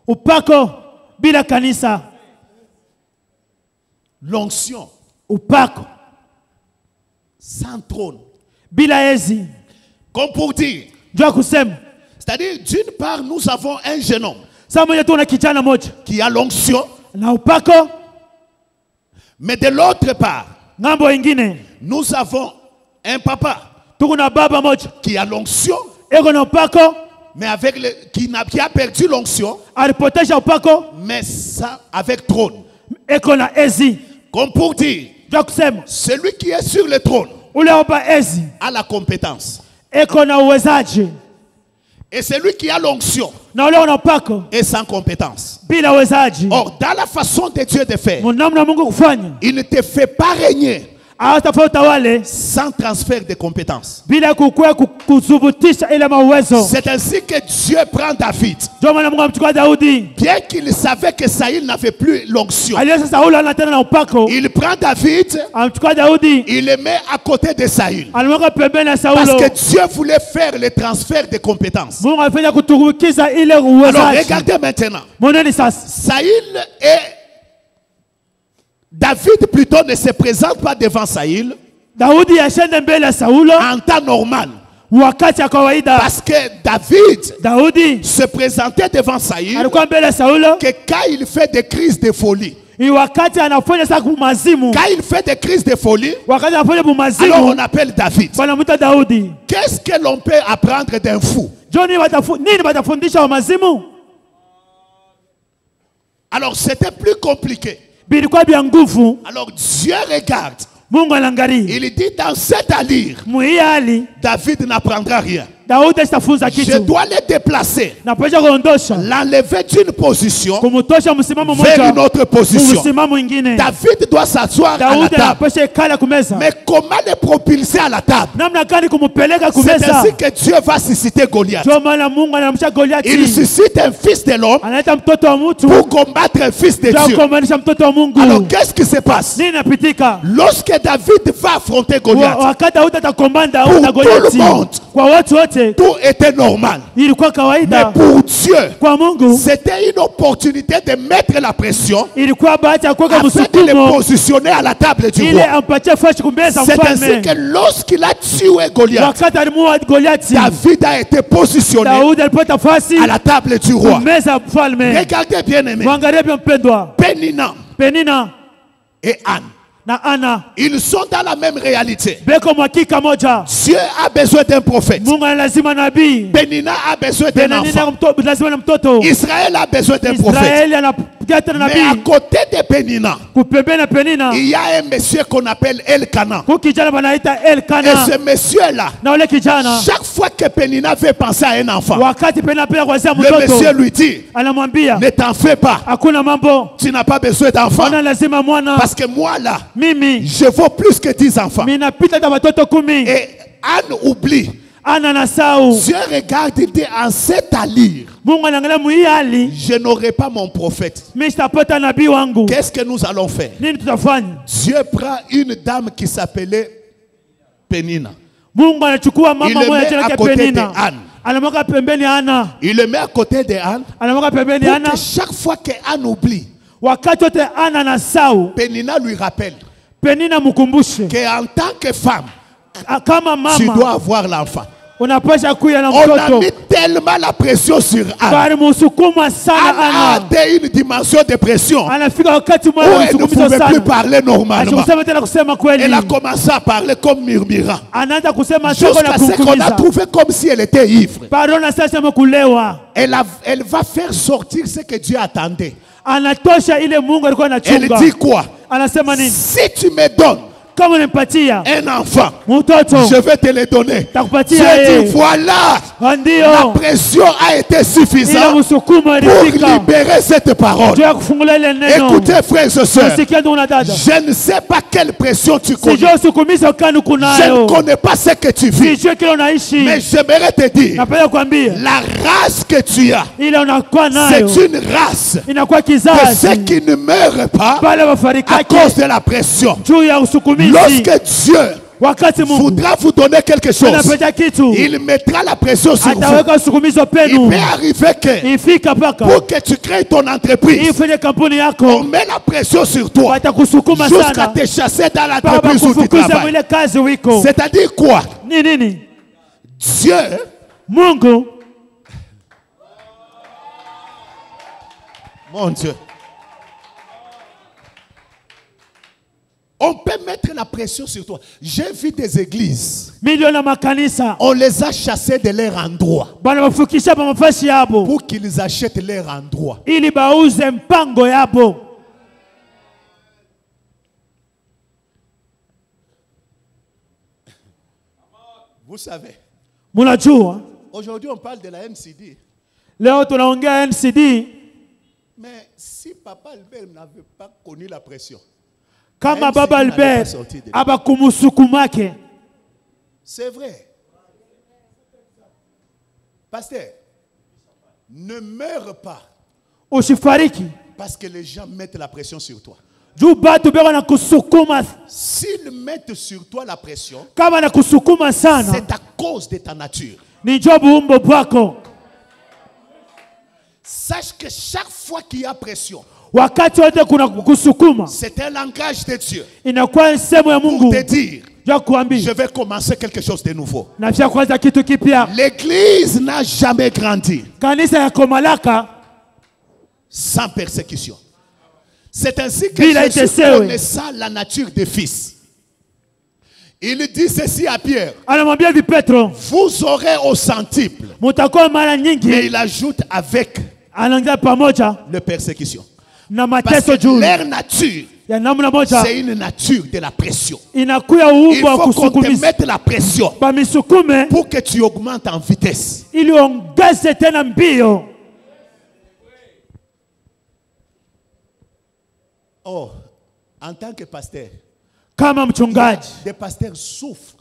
Upako bila kanisa. L'onction upako sans trône. bila ezi. Comme pour dire, Njua kusema. c'est-à-dire, d'une part, nous avons un jeune homme Saa moja tuna kijana moja qui a l'onction, na upako, mais de l'autre part, ngambo ingine nous avons un papa tuko na baba moja qui a l'onction, eko na upako, mais qui a perdu l'onction, alipotesha upako, mais ça avec trône. eko na ezi. Comme pour dire, Njua kusema celui qui est sur le trône ule opa ezi a la compétence. eko na uwezaji, Et celui qui a l'onction na ule una upako est sans compétence. bila uwezaji. Or, dans la façon de Dieu de faire, Munamna Mungu kufanya il ne te fait pas régner hata utawale sans transfert de compétences. bila kukua kuthubutisha ile mawezo. C'est ainsi que Dieu prend David. Ndio maana Mungu amchukua Daudi. Bien qu'il savait que Saïl n'avait plus l'onction, Aliye Sauli ana tena na upako. il prend David, Amchukua Daudi. il le met à côté de Saïl. Alimweka pembeni ya Parce Saulo. que Dieu voulait faire le transfert de compétences. Mungu alifanya kuturukiza ile Alors uwezaji. regardez maintenant. Moneni sasa. Saïl et David plutôt ne se présente pas devant Saïl Daudi ashende mbele ya Saulo en temps normal. wakati ya kawaida. Parce que David Daudi se présentait devant Saïl alikuwa mbele ya Saulo que quand il fait des crises de folie, ni wakati anafanya sasa kumazimu. quand il fait des crises de folie, Wakati anafanya alors bumazimu on appelle David. wanamuita Daudi. Qu'est-ce que l'on peut apprendre d'un fou? Nini watafundisha wa mazimu? Alors c'était plus compliqué. Bilikuwa bya nguvu. Alors Dieu regarde. Mungu anaangalia. Il dit dans cette allure, Muhiali David n'apprendra rien. Daudi atafunza Je kitu. dois le déplacer, Napasha kuondosha. l'enlever d'une position Kumutosha msimamo vers mmoja. une autre position. Msimamo mwingine. David doit s'asseoir à la Daudi table. anapasha kala kumeza. Mais comment le propulser à la table? Namna gani kumupeleka C'est kumeza? ainsi que Dieu va susciter Goliath. Ndio maana Mungu anamsha Goliati. Il suscite un fils de l'homme Analeta mtoto wa mtu pour combattre un fils de ndio Dieu. kukombanisha mtoto wa Mungu. Alors qu'est-ce qui se passe? Nini inapitika? Lorsque David va affronter Goliath, Wakati Daudi atakombana Pour na tout Goliati. le monde. Kwa watu wote tout était normal. ilikuwa Mais kawaida. pour Dieu, Kwa Mungu c'était une opportunité de mettre la pression ilikuwa bahati ya kuweka afin de le msukumo positionner à la table du ili roi. ampatie fashi kumbeza C'est ainsi mfalme. que lorsqu'il a tué Goliath, Wakati alimuua Goliati, David a été positionné Daudi alipata fasi à la table du roi. kumbeza mfalme. Regardez bien aimé, Mwangalie pia mpendwa, Pénina Penina et Anne, na Ana ils sont dans la même réalité. beko mwakika moja. Dieu a besoin d'un prophète. Mungu ana lazima nabii. Pénina a besoin d'un enfant. Lazima na mtoto. Israël a besoin d'un prophète. Israeli anapitia tena Mais à nabii. côté de Pénina, Kupembeni na Penina il y a un monsieur qu'on appelle Elkana. kukijana banaita Et Elkana. ce monsieur-là, Na ule kijana chaque fois que Pénina veut penser à un enfant, wakati Penina pia kuanzia le monsieur mtoto lui dit, anamwambia ne t'en fais pas, hakuna mambo, tu n'as pas besoin d'enfant. ona lazima mwana. Parce que moi là, Mimi je vaux plus que 10 enfants. minapita hata watoto 10. Et Anne oublie. Ana na sau. Dieu regarde, il dit, en cette allure, Mungu anaangalia muhii hali, je n'aurai pas mon prophète. mimi sitapata nabii wangu. Qu'est-ce que nous allons faire? Nini tutafanya? Dieu prend une dame qui s'appelait Pénina. Mungu anachukua Il mama le moja met jina à yake côté de Penina. Anne. Anamweka pembeni ya Ana. Il le met à côté de Anne Anamweka pembeni ya pour Ana. que chaque fois que Anne oublie, Wakati wote Ana na sau, Pénina lui rappelle Penina mkumbushe qu'en tant que femme, kama tu mama dois avoir l'enfant. unapasha kuya na On a mtoto. mis tellement la pression sur Anne. Bali musukuma sana Anne a Ana. atteint une dimension de pression Anafika wakati où mmoja elle ne msukumizo pouvait plus sana. parler normalement. Asikusema tena kusema kweli. Elle a commencé à parler comme murmurant. Anaanza kusema soko na Jusqu'à ce qu'on a kukumiza. trouvé comme si elle était ivre. Parona sasa mkulewa. Elle va faire sortir ce que Dieu attendait. Anatosha ile Mungu alikuwa Elle anachunga. dit quoi? Anasema nini? Si tu me donnes Kama unipatia un enfant, mtoto je vais te le donner. takupatia Dieu yeye. dit voilà, la Ndio. pression a été Ile suffisante msukumo pour ilifika. libérer cette parole. Juu ya kufungulia ile neno. Écoutez frères et sœurs, Nasikia ndio dada. je ne sais pas quelle pression tu connais. Sijui usukumizo kani Je ne kunayo. connais pas ce que tu vis. Sijui kile unaishi. Mais j'aimerais te dire, Napenda kuambia la race que tu as, ile unakuwa nayo c'est une race inakuwa de ceux kizazi qui ne meurent pas pale à wafarikake cause de la pression. juu ya usukumizi. Lorsque Dieu Wakati Mungu voudra vous donner quelque chose, anapeta kitu il mettra la pression sur vous. ataweka usukumizo Il penu. peut arriver que Ifika paka pour que tu crées ton entreprise, ifanye kampuni on yako met la pression sur toi watakusukuma jusqu'à sana te chasser dans mpaka l'entreprise où tu kufukuza travailles. mwile kazi wiko. C'est-à-dire quoi? Ni nini? Dieu, Mungu, mon Dieu, on peut mettre la pression sur toi. J'ai vu des églises, milioni ya makanisa on les a chassés de leur endroit banabafukisha pa mafasi yabo pour qu'ils achètent leur endroit. ili bauze mpango yabo. Vous savez, Munajua aujourd'hui on parle de la NCD, leo tunaongea NCD. mais si Papa Albert n'avait pas connu la pression, Kama NCD Baba n'allait pas Albert sortir de là. abakumusukumake. C'est vrai. Pasteur, ne meurs pas Ushifariki parce que les gens mettent la pression sur toi. juu batu beko na kusukuma. S'ils mettent sur toi la pression, Kama na kusukuma sana c'est à cause de ta nature. ni jobu umbo bwako. Sache que chaque fois qu'il y a pression, Wakati wote kuna kusukuma c'est un langage de Dieu inakuwa sehemu ya pour Mungu te dire, ya kuambia je vais commencer quelque chose de nouveau. na pia kwanza kitu kipya. L'église n'a jamais grandi Kanisa ya komalaka sans persécution. C'est ainsi que Bila Jésus itesewe. connaissant la nature des fils. Il dit ceci à Pierre, anamwambia hivi Petro, vous aurez au centuple. mutakuwa mara Mais nyingi. il ajoute avec Anaongea pamoja les persécutions. na Parce mateso que juu leur nature, ya namna moja c'est une nature de la pression. inakuya Il uumbo wa faut qu'on te kusukumiza. mette la pression Bamisukume pour que tu augmentes en vitesse. ili ongeze tena mbio. Oh, en tant que pasteur, Kama mchungaji, des pasteurs souffrent.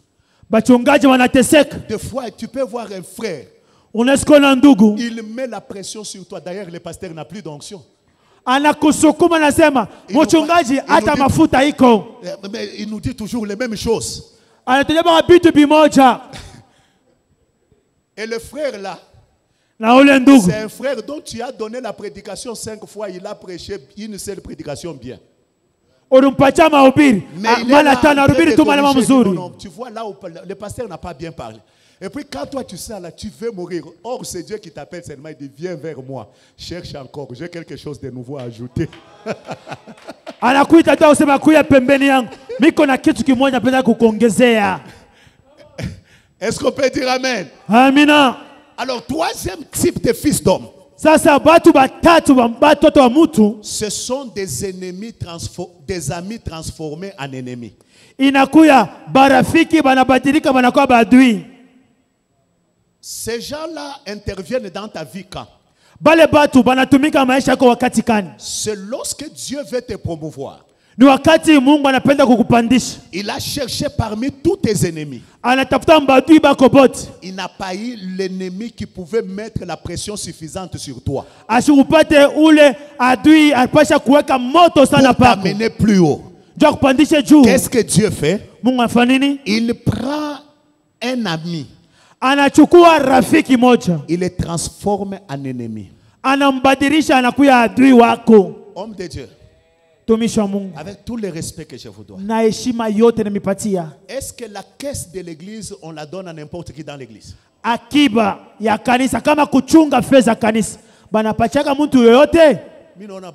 bachungaji wanateseka. Des fois, tu peux voir un frère, Unaweza kuona ndugu il met la pression sur toi. D'ailleurs, le pasteur n'a plus d'onction. anakusukuma, nasema mchungaji hata Inudi- mafuta iko. Mais il nous dit toujours les mêmes choses. Anatujaba vitu bimoja Et le frère là, na ule ndugu c'est un frère dont tu as donné la prédication 5 fois. Il a prêché une seule prédication bien. ulimpatia mahubiri Mais il est mara là, tano, en train hubiri de tu maneno corriger. mzuri. Non, tu vois là où le pasteur n'a pas bien parlé. Et puis quand toi tu sais là, tu veux mourir. Or c'est Dieu qui t'appelle seulement. Il dit viens vers moi. Cherche encore. J'ai quelque chose de nouveau à ajouter. Anakuita tu usema kuya pembeni yangu, miko na kitu kimoja napenda kukuongezea. Est-ce qu'on peut dire amen? Amina. Alors troisième type de fils d'homme, Sasa batu batatu batoto wa mutu ce sont des ennemis des amis transformés en ennemis. inakuya barafiki banabadilika banakuwa badui. Ces gens-là interviennent dans ta vie quand? Bale batu banatumika maisha yako wakati kani? C'est lorsque Dieu veut te promouvoir. Ni wakati Mungu anapenda kukupandisha. Il a cherché parmi tous tes ennemis. Anatafuta mbadui bako bote. Il n'a pas eu l'ennemi qui pouvait mettre la pression suffisante sur toi Asikupate ule adui alipasha kuweka moto sana pour pako. t'amener plus haut. Ndio kupandisha juu. Qu'est-ce que Dieu fait? Mungu anafanya nini? Il prend un ami, Anachukua rafiki moja, il le transforme en ennemi. anambadilisha anakuya adui wako. Homme de Dieu, Tumishi wa Mungu, avec tout le respect que je vous dois, na heshima yote nimepatia, est-ce que la caisse de l'église, on la donne à n'importe qui dans l'église? akiba ya kanisa kama kuchunga fedha kanisa banapachaka mtu yoyote? Mimi naona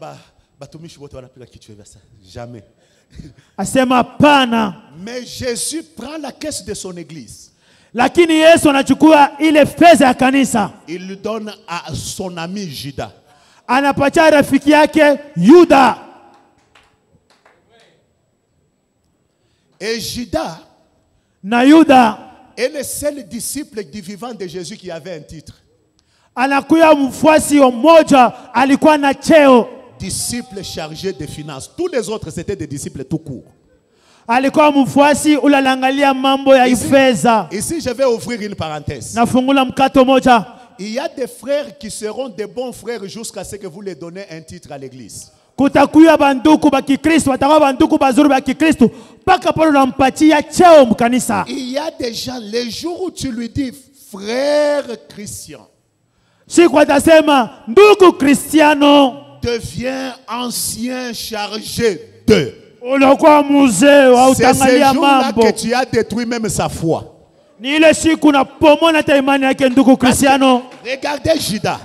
batumishi wote wanapiga kichwa hivi sasa. Jamais. Asema pana. Mais Jésus prend la caisse de son église. Lakini Yesu anachukua ile fedha ya kanisa, Il lui donne à son ami Judas. anapatia rafiki yake Yuda. Et Judas Na Yuda est le seul disciple du vivant de Jésus qui avait un titre. anakuya mfuasi mmoja alikuwa na cheo, Disciple chargé des finances. Tous les autres, c'était des disciples tout court. alikuwa mfuasi ulalangalia mambo ya fedha. Ici, je vais ouvrir une parenthèse. Nafungula mkato moja. Il y a des frères qui seront des bons frères jusqu'à ce que vous les donnez un titre à l'église. Kutakuya banduku ba Kikristo, watakuwa banduku bazuri ba Kikristo mpaka pale unampatia cheo mkanisa. Il y a des gens, les jours où tu lui dis frère Christian, Siku atasema ndugu Kristiano, devient ancien chargé de. unakuwa mzee wa C'est ce utangalia jour-là mambo. que tu as détruit même sa foi. Ni ile siku na pomona hata imani yake ndugu Kristiano. Regardez Judas.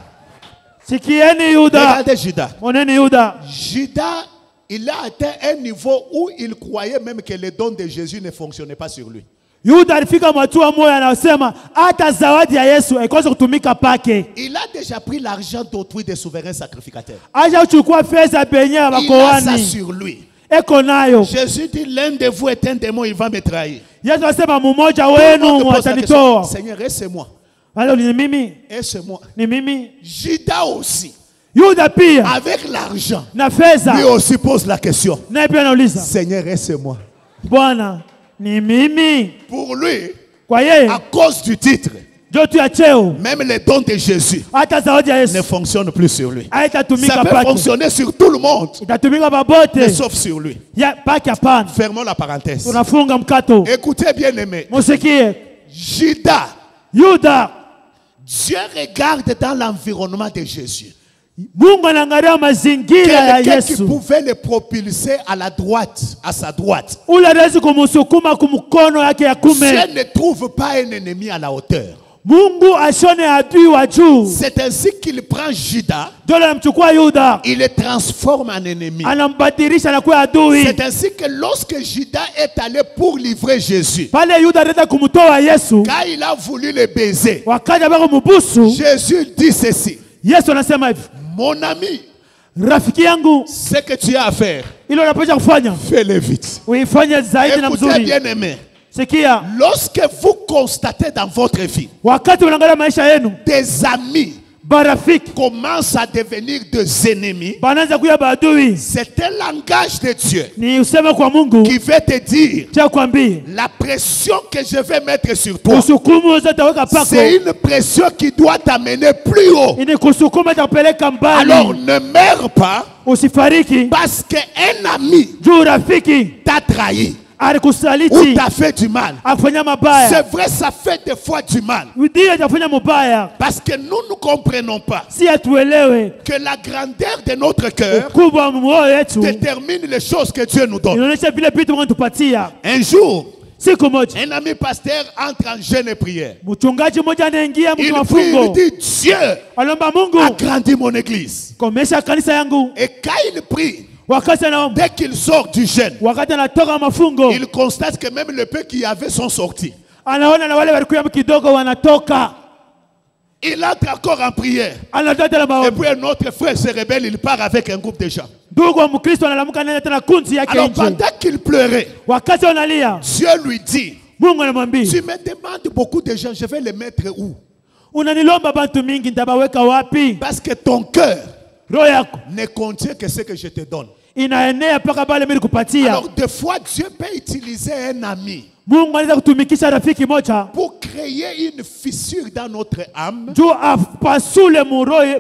Sikieni Yuda. Regardez Judas. Moneni Yuda. Judas, il a atteint un niveau où il croyait même que les dons de Jésus ne fonctionnaient pas sur lui. Yuda alifika matua moyo anasema hata zawadi ya Yesu haikosa kutumika pake. Il a déjà pris l'argent d'autrui des souverains sacrificateurs. Acha uchukua fedha penye Il a ça bakoani. sur lui. Eko nayo. Jésus dit, l'un de vous est un démon, il va me trahir. Yesu anasema mmoja Tout le wenu monde pose la question, atanitoa. Seigneur, est-ce-moi? Alors ni mimi, Est-ce-moi? ni mimi. Judas aussi, Yuda pia avec l'argent, na fedha. lui aussi pose la question. Naye pia anauliza, Seigneur, est-ce-moi? Bwana, ni mimi. Pour lui, Kwa yeye, à cause du titre, ndio tu ya cheo. même les dons de Jésus Hata zawadi ya ne Yesu fonctionnent plus sur lui. Ça haitatumika peut pake. fonctionner sur tout le monde, Itatumika mais babote. sauf sur lui. Ya pake hapana. Fermons la parenthèse. Tunafunga mkato. Écoutez bien aimé, Musikie. Judas, Yuda, Dieu regarde dans l'environnement de Jésus. Mungu anaangalia mazingira ya Quelqu'un qui Yesu. pouvait le propulser à la droite, à sa droite. Ule anaweza kumsukuma kumkono yake ya kume. Dieu ne trouve pas un ennemi à la hauteur. Mungu ashone adui wa juu. C'est ainsi qu'il prend Judas, Ndio anamchukua Yuda, il le transforme en ennemi. anambadilisha na kuwa adui. C'est ainsi que lorsque Judas est allé pour livrer Jésus, Pale Yuda anaenda kumtoa Yesu, quand il a voulu le baiser, wakati ambako mubusu, Jésus dit ceci: Yesu anasema hivi, mon ami, rafiki yangu, ce que tu as à faire, ilo unapaswa kufanya fais-le vite. uifanye zaidi na Écoutez mzuri. bien aimé, Sikia, lorsque vous constatez dans votre vie wakati unaangalia maisha yenu, des amis barafiki commencent à devenir des ennemis, banaanza kuya badui, c'est un langage de Dieu ni useme kwa Mungu qui veut te dire cha kwambie la pression que je vais mettre sur toi. usukumu zote weka pako, C'est une pression qui doit t'amener plus haut. ini kusukuma itakupeleka Alors mbali. ne meurs pas Usifariki parce qu'un ami juu rafiki t'a trahi ou alikusaliti, t'a fait du mal. afanya mabaya. C'est vrai, ça fait des fois du mal. Ndiyo atafanya mubaya, Parce que nous ne comprenons pas si atuelewe que la grandeur de notre cœur ukubwa wa moyo yetu détermine les choses que Dieu nous donne. inaonyesha vile vitu Mungu anatupatia. Un jour, Siku moja un ami pasteur entre en jeûne et prière. mchungaji mmoja anaingia Il mtu prie, il mafungo, dit, Dieu anaomba Mungu agrandit mon église. komesha kanisa yangu. Et quand il prie, Wakati anaomba, dès qu'il sort du jeûne, wakati anatoka mafungo, il constate que même les peu qui avaient sont sortis. anaona na wale walikuwa kidogo wanatoka, Il entre encore en prière. anatoka tena Et maombi. puis un autre frère se rebelle, il part avec un groupe de gens. Ndugu wa Mkristo analamuka nenda tena kunzi yake Alors nje. pendant qu'il pleurait, Wakati wanalia, Dieu lui dit, Mungu anamwambia, tu me demandes beaucoup de gens, je vais les mettre où? unanilomba bantu mingi, nitabaweka wapi? Parce que ton cœur Roho yako ne contient que ce que je te donne. inaenea mpaka pale mimi nikupatia. Alors des fois, Dieu peut utiliser un ami Mungu anaweza kutumikisha rafiki moja pour créer une fissure dans notre âme juu apasule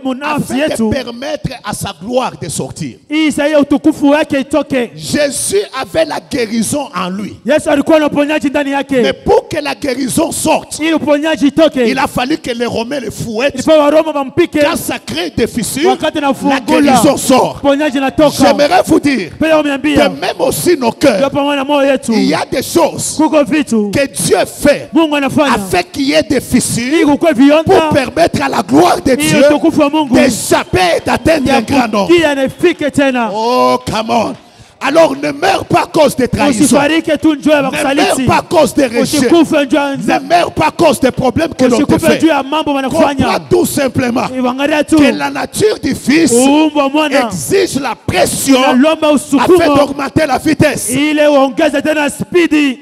munafsi afin de yetu, permettre à sa gloire de sortir. hii sahihi utukufu wake itoke. Jésus avait la guérison en lui. Yesu alikuwa na uponyaji ndani Mais yake, pour que la guérison sorte, ili uponyaji itoke il a fallu que les Romains le fouettent. ilikuwa Waroma wampike. Quand ça crée des fissures, Wakati la nafungula guérison sort. uponyaji natoka. J'aimerais vous dire Pia que umeambia même aussi nos cœurs, ndio pamoja na moyo yetu il y a des choses kuko vitu que Dieu fait Mungu anafanya afin qu'il y ait des ili fissures kukue pour vionda, permettre à la gloire de ili Dieu utukufu wa Mungu d'échapper et d'atteindre un grand nombre. kia nifike tena. Oh, come on. Alors ne meurs pas à cause de trahison. Usifarike tu njoo ya Ne meurs kusaliti, pas à cause de rejet. usikufe njoo ya Ne meurs pas à cause des problèmes que l'on te usikufe fait. juu ya mambo Comprends wanakufanya. tout simplement Iwangalia tu que la nature du Fils uumbwa wa mwana exige la pression nalomba afin usukumo d'augmenter la vitesse. ile uongeze tena spidi.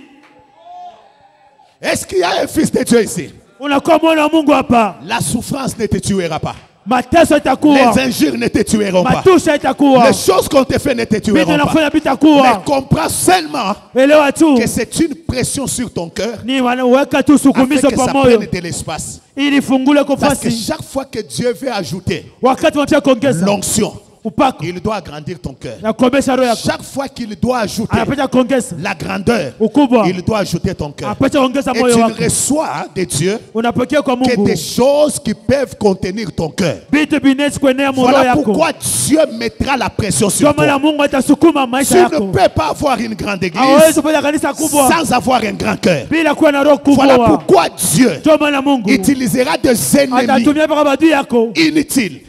Est-ce qu'il y a un fils de Dieu ici? Unakuwa mwana wa Mungu hapa, La souffrance ne te tuera pas. mateso itakuwa, Les injures ne te tueront pas. matusha itakuwa, Les choses qu'on te fait ne te vitu tueront pas. nafanya Mais vitakuwa. comprends seulement Elewa tu que c'est une pression sur ton cœur ni wanaweka tu afin sukumizo que ça pa moyo prenne de l'espace. ili fungule Parce que kufasi. chaque fois que Dieu veut ajouter Wakati wanataka kuongeza l'onction, upako il doit agrandir ton cœur. na kuombesha roho yako. Chaque fois qu'il doit ajouter Anapenda kuongeza la grandeur, ukubwa, il doit ajouter ton cœur. anapenda kuongeza Et moyo tu wako. reçois de Dieu Unapokea kwa que Mungu des choses qui peuvent contenir ton cœur. vitu binesi kuenea moyo Voilà yako. pourquoi Dieu mettra la pression sur Kwa maana toi. Mungu atasukuma Tu maisha ne yako. peux pas avoir une grande Hawezi église kufanya kanisa kubwa sans avoir un grand cœur. bila kuwa na roho Voilà kubwa. pourquoi Dieu Kwa maana Mungu utilisera des ennemis atatumia mpaka badui yako inutiles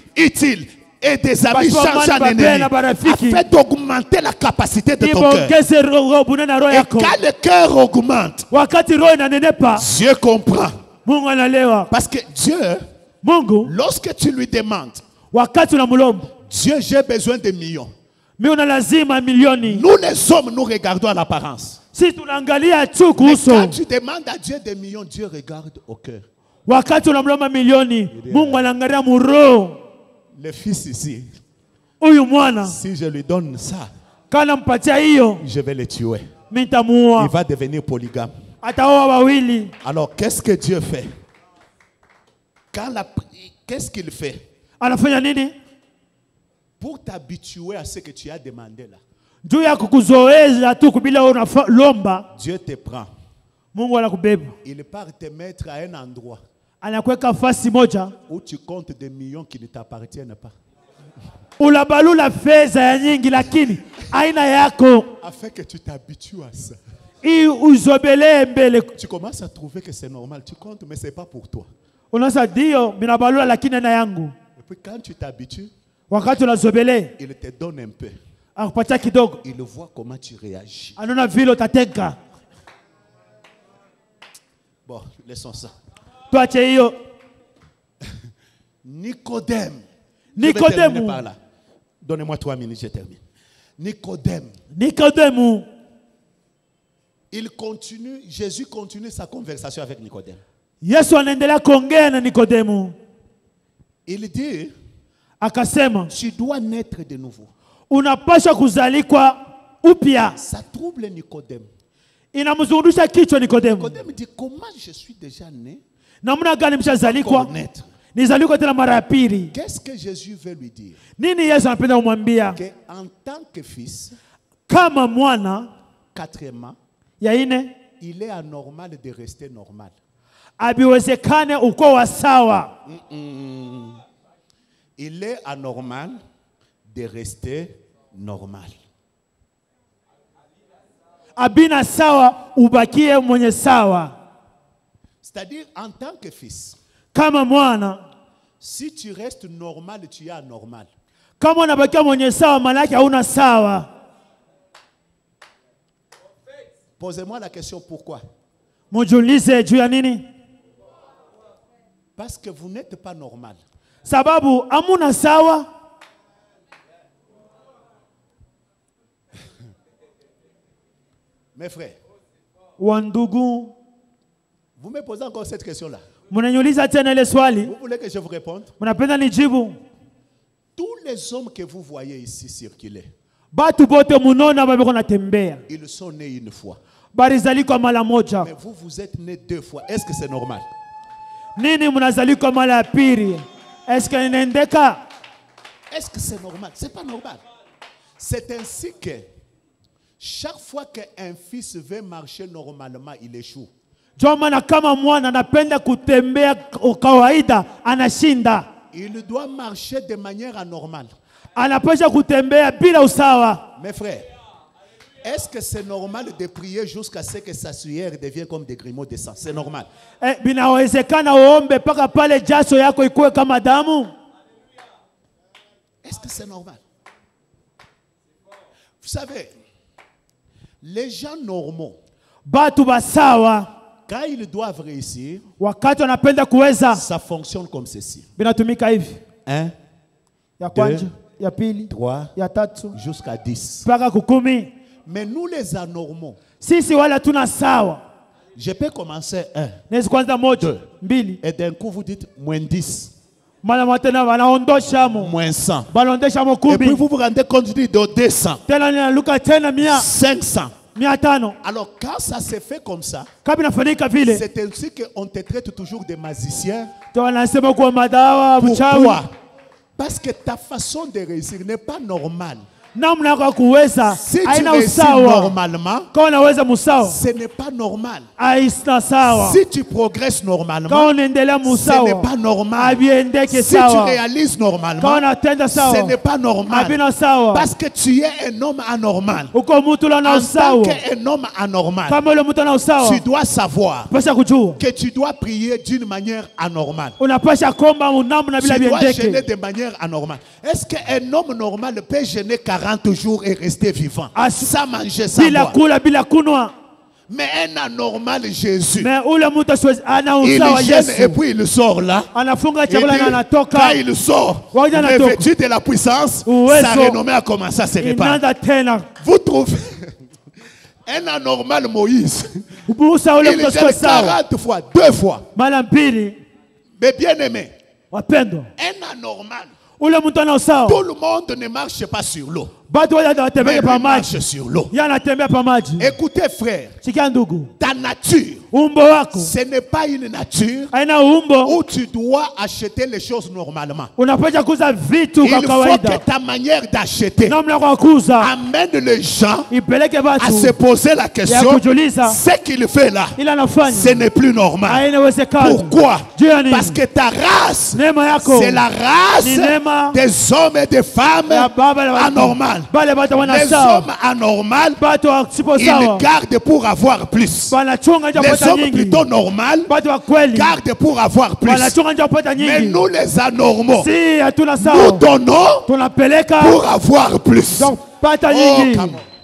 et des amis Basi wa changeants mali d'ennemis babena barafiki. afin d'augmenter la capacité de ili ton cœur. ongeze roho bunene na roho Et yako. quand le cœur augmente, Wakati roho inanenepa, Dieu comprend. Mungu analewa. Parce que Dieu, Mungu lorsque tu lui demandes, wakati unamlomba, Dieu, j'ai besoin de millions. mimi una lazima milioni. Nous les hommes, nous regardons à l'apparence. Sisi tunaangalia tu Mais kuhusu. quand tu demandes à Dieu des millions, Dieu regarde au cœur. Wakati unamlomba milioni, Mungu anaangalia muroho. Le fils ici, Huyu mwana si je lui donne ça, kana mpatia hiyo, je vais le tuer. mimi Il nitamuua. va devenir polygame. Ataoa wawili. Alors, qu'est-ce que Dieu fait? Qu'est-ce qu'il fait? Anafanya nini? Pour t'habituer à ce que tu as demandé là. Juu ya kukuzoeza tu kubila unalomba, Dieu te prend. Mungu anakubeba. Il part te mettre à un endroit Anakuweka fasi moja, où tu comptes des millions qui ne t'appartiennent pas. unabalula fedha ya nyingi lakini aina yako. Afin que tu t'habitues à ça. Hii uzobelee mbele. Tu commences à trouver que c'est normal. Tu comptes, mais ce n'est pas pour toi. Unaanza ndio minabalula lakini aina yangu. Et puis quand tu t'habitues, Wakati unazobelee, il te donne un peu. akupatia kidogo. Il voit comment tu réagis. Anaona vile utatenga. Bon, laissons ça. Tuache hiyo. Nicodème. Je vais Nicodème. terminer par là. Donnez-moi 3 minutes, je termine. Nicodème. Nikodemu. Il continue, Jésus continue sa conversation avec Nicodème. Yesu anaendelea kuongea na Nikodemu. Il dit, Akasema, tu dois naître de nouveau. unapaswa kuzalikwa upya. Ça trouble Nicodème. Inamzungusha kichwa Nikodemu. Nicodème dit, comment je suis déjà né? Namna gani mshazalikwa? Encore naître. Nizalikwa tena mara ya pili. Qu'est-ce que Jésus veut lui dire? Nini Yesu anapenda kumwambia? Que en tant que fils, Kama mwana quatrièmement, ya ine, il est anormal de rester normal. abiwezekane uko wa sawa. Il est anormal de rester normal. Abina sawa ubakie mwenye sawa. C'est-à-dire, en tant que fils, Kama mwana, si tu restes normal, tu es anormal. kama unabakia mwenye sawa, maana yake hauna sawa. Posez-moi la question, pourquoi? Mujiulize juu ya nini? Parce que vous n'êtes pas normal. Sababu amuna sawa. Mes frères, Wandugu, vous me posez encore cette question-là. mnaniuliza tena ile swali, Vous voulez que je vous réponde? mnapenda nijibu? Tous les hommes que vous voyez ici circuler, Batu bote munona babeko natembea. ils sont nés une fois. Barizalikwa mara moja. Mais vous, vous êtes nés 2 fois. Est-ce que c'est normal? Nini mnazalikwa mara ya pili? Est-ce que inaendeka? Est-ce que c'est normal? C'est pas normal. C'est ainsi que chaque fois qu'un fils veut marcher normalement, il échoue. Ndio maana kama mwana anapenda kutembea kawaida anashinda. Il doit marcher de manière anormale. Anapaswa kutembea bila usawa. Mes frères, est-ce que c'est normal de prier jusqu'à ce que sa sueur devienne comme des grumeaux de sang? C'est normal. Binawezekana uombe paka pale jasho yako ikuwe kama damu? Est-ce que c'est normal? Vous savez, les gens normaux, Batu basawa quand ils doivent réussir, wakati wanapenda kuweza ça fonctionne comme ceci. binatumika hivi. 1, Ya kwanza, ya pili, 3, ya tatu, jusqu'à 10. mpaka kukumi. Mais nous les anormaux, Sisi wala tuna sawa. je peux commencer 1. Nezi kwanza moja, mbili. Et d'un coup, vous dites moins 10, Mala matena wanaondosha mo. moins 100. Balondesha mo Et puis kumi. vous vous rendez compte de 200, Tena ninaluka tena 500. 500. Alors quand ça se fait comme ça, Kama inafanyika vile, c'est ainsi qu'on te traite toujours de magicien. ndio wanasema kwa madawa uchawi. Pourquoi? Parce que ta façon de réussir n'est pas normale. namna yako ya kuweza Si tu haina réussis usawa. normalement, Kama unaweza musawa ce n'est pas normal. haina sawa. Si tu progresses Kama normalement, unaendelea ce n'est musawa pas normal. habiendeke Si tu sawa. réalises Kama normalement, unatenda ce sawa n'est pas normal. habina sawa. Parce que tu es un homme anormal. Uko mtu na En tant usawa. qu'un homme anormal, Kama ule mtu na usawa tu dois savoir pasha kujua que tu dois prier d'une manière anormale. unapasha komba namna bila Tu dois jeûner biendeke. de manière anormale. Est-ce qu'un homme normal peut jeûner 40 jours et rester vivant sans manger, sans Bila boire? kula bila kunwa. Mais un anormal Jésus, Mais ule mtu asiwezi ana il usawa jeûne et Yesu. puis il sort là. Anafunga Il chakula na dit, anatoka. quand il sort, Waja anatoka. revêtu de la puissance, Uwezo. sa renommée a commencé à se répandre. Inaanza tena. Vous trouvez un anormal Moïse, Ubusa ule il mtu jeûne asiwe sawa. 40 fois, 2 fois. Mara mbili Mais bien aimé, wapendwa. un anormal, Ule mtu ana usawa. tout le monde ne marche pas sur l'eau. Batu waja Mais watembea lui pa marche maji. sur l'eau. Yeye anatembea pa maji. Écoutez frère, Sikia ndugu. ta nature, Umbo wako ce n'est pas une nature haina umbo. où tu dois acheter les choses normalement. Unapaswa kuuza vitu Il kwa faut kawaida. que ta manière d'acheter Namna kwa kuuza amène les gens ipeleke à watu se poser la ya question, kujiuliza ce qu'il fait là, ila anafanya ce n'est plus normal. hainawezekana. Pourquoi? Juu ya nini? Parce que ta race, Neema yako c'est la ni race neema des hommes et des femmes ya baba na watu. anormales. Bale batu wana Les sawa. hommes anormales, Batu wasipo ils sawa gardent pour avoir plus. wanachunga nje Les kupata hommes nyingi. plutôt normales Batu wa kweli gardent pour avoir plus. wanachunga nje kupata Mais nyingi. nous les anormaux, Si hatuna nous sawa donnons tunapeleka pour avoir plus. donc pata Oh, nyingi. come on.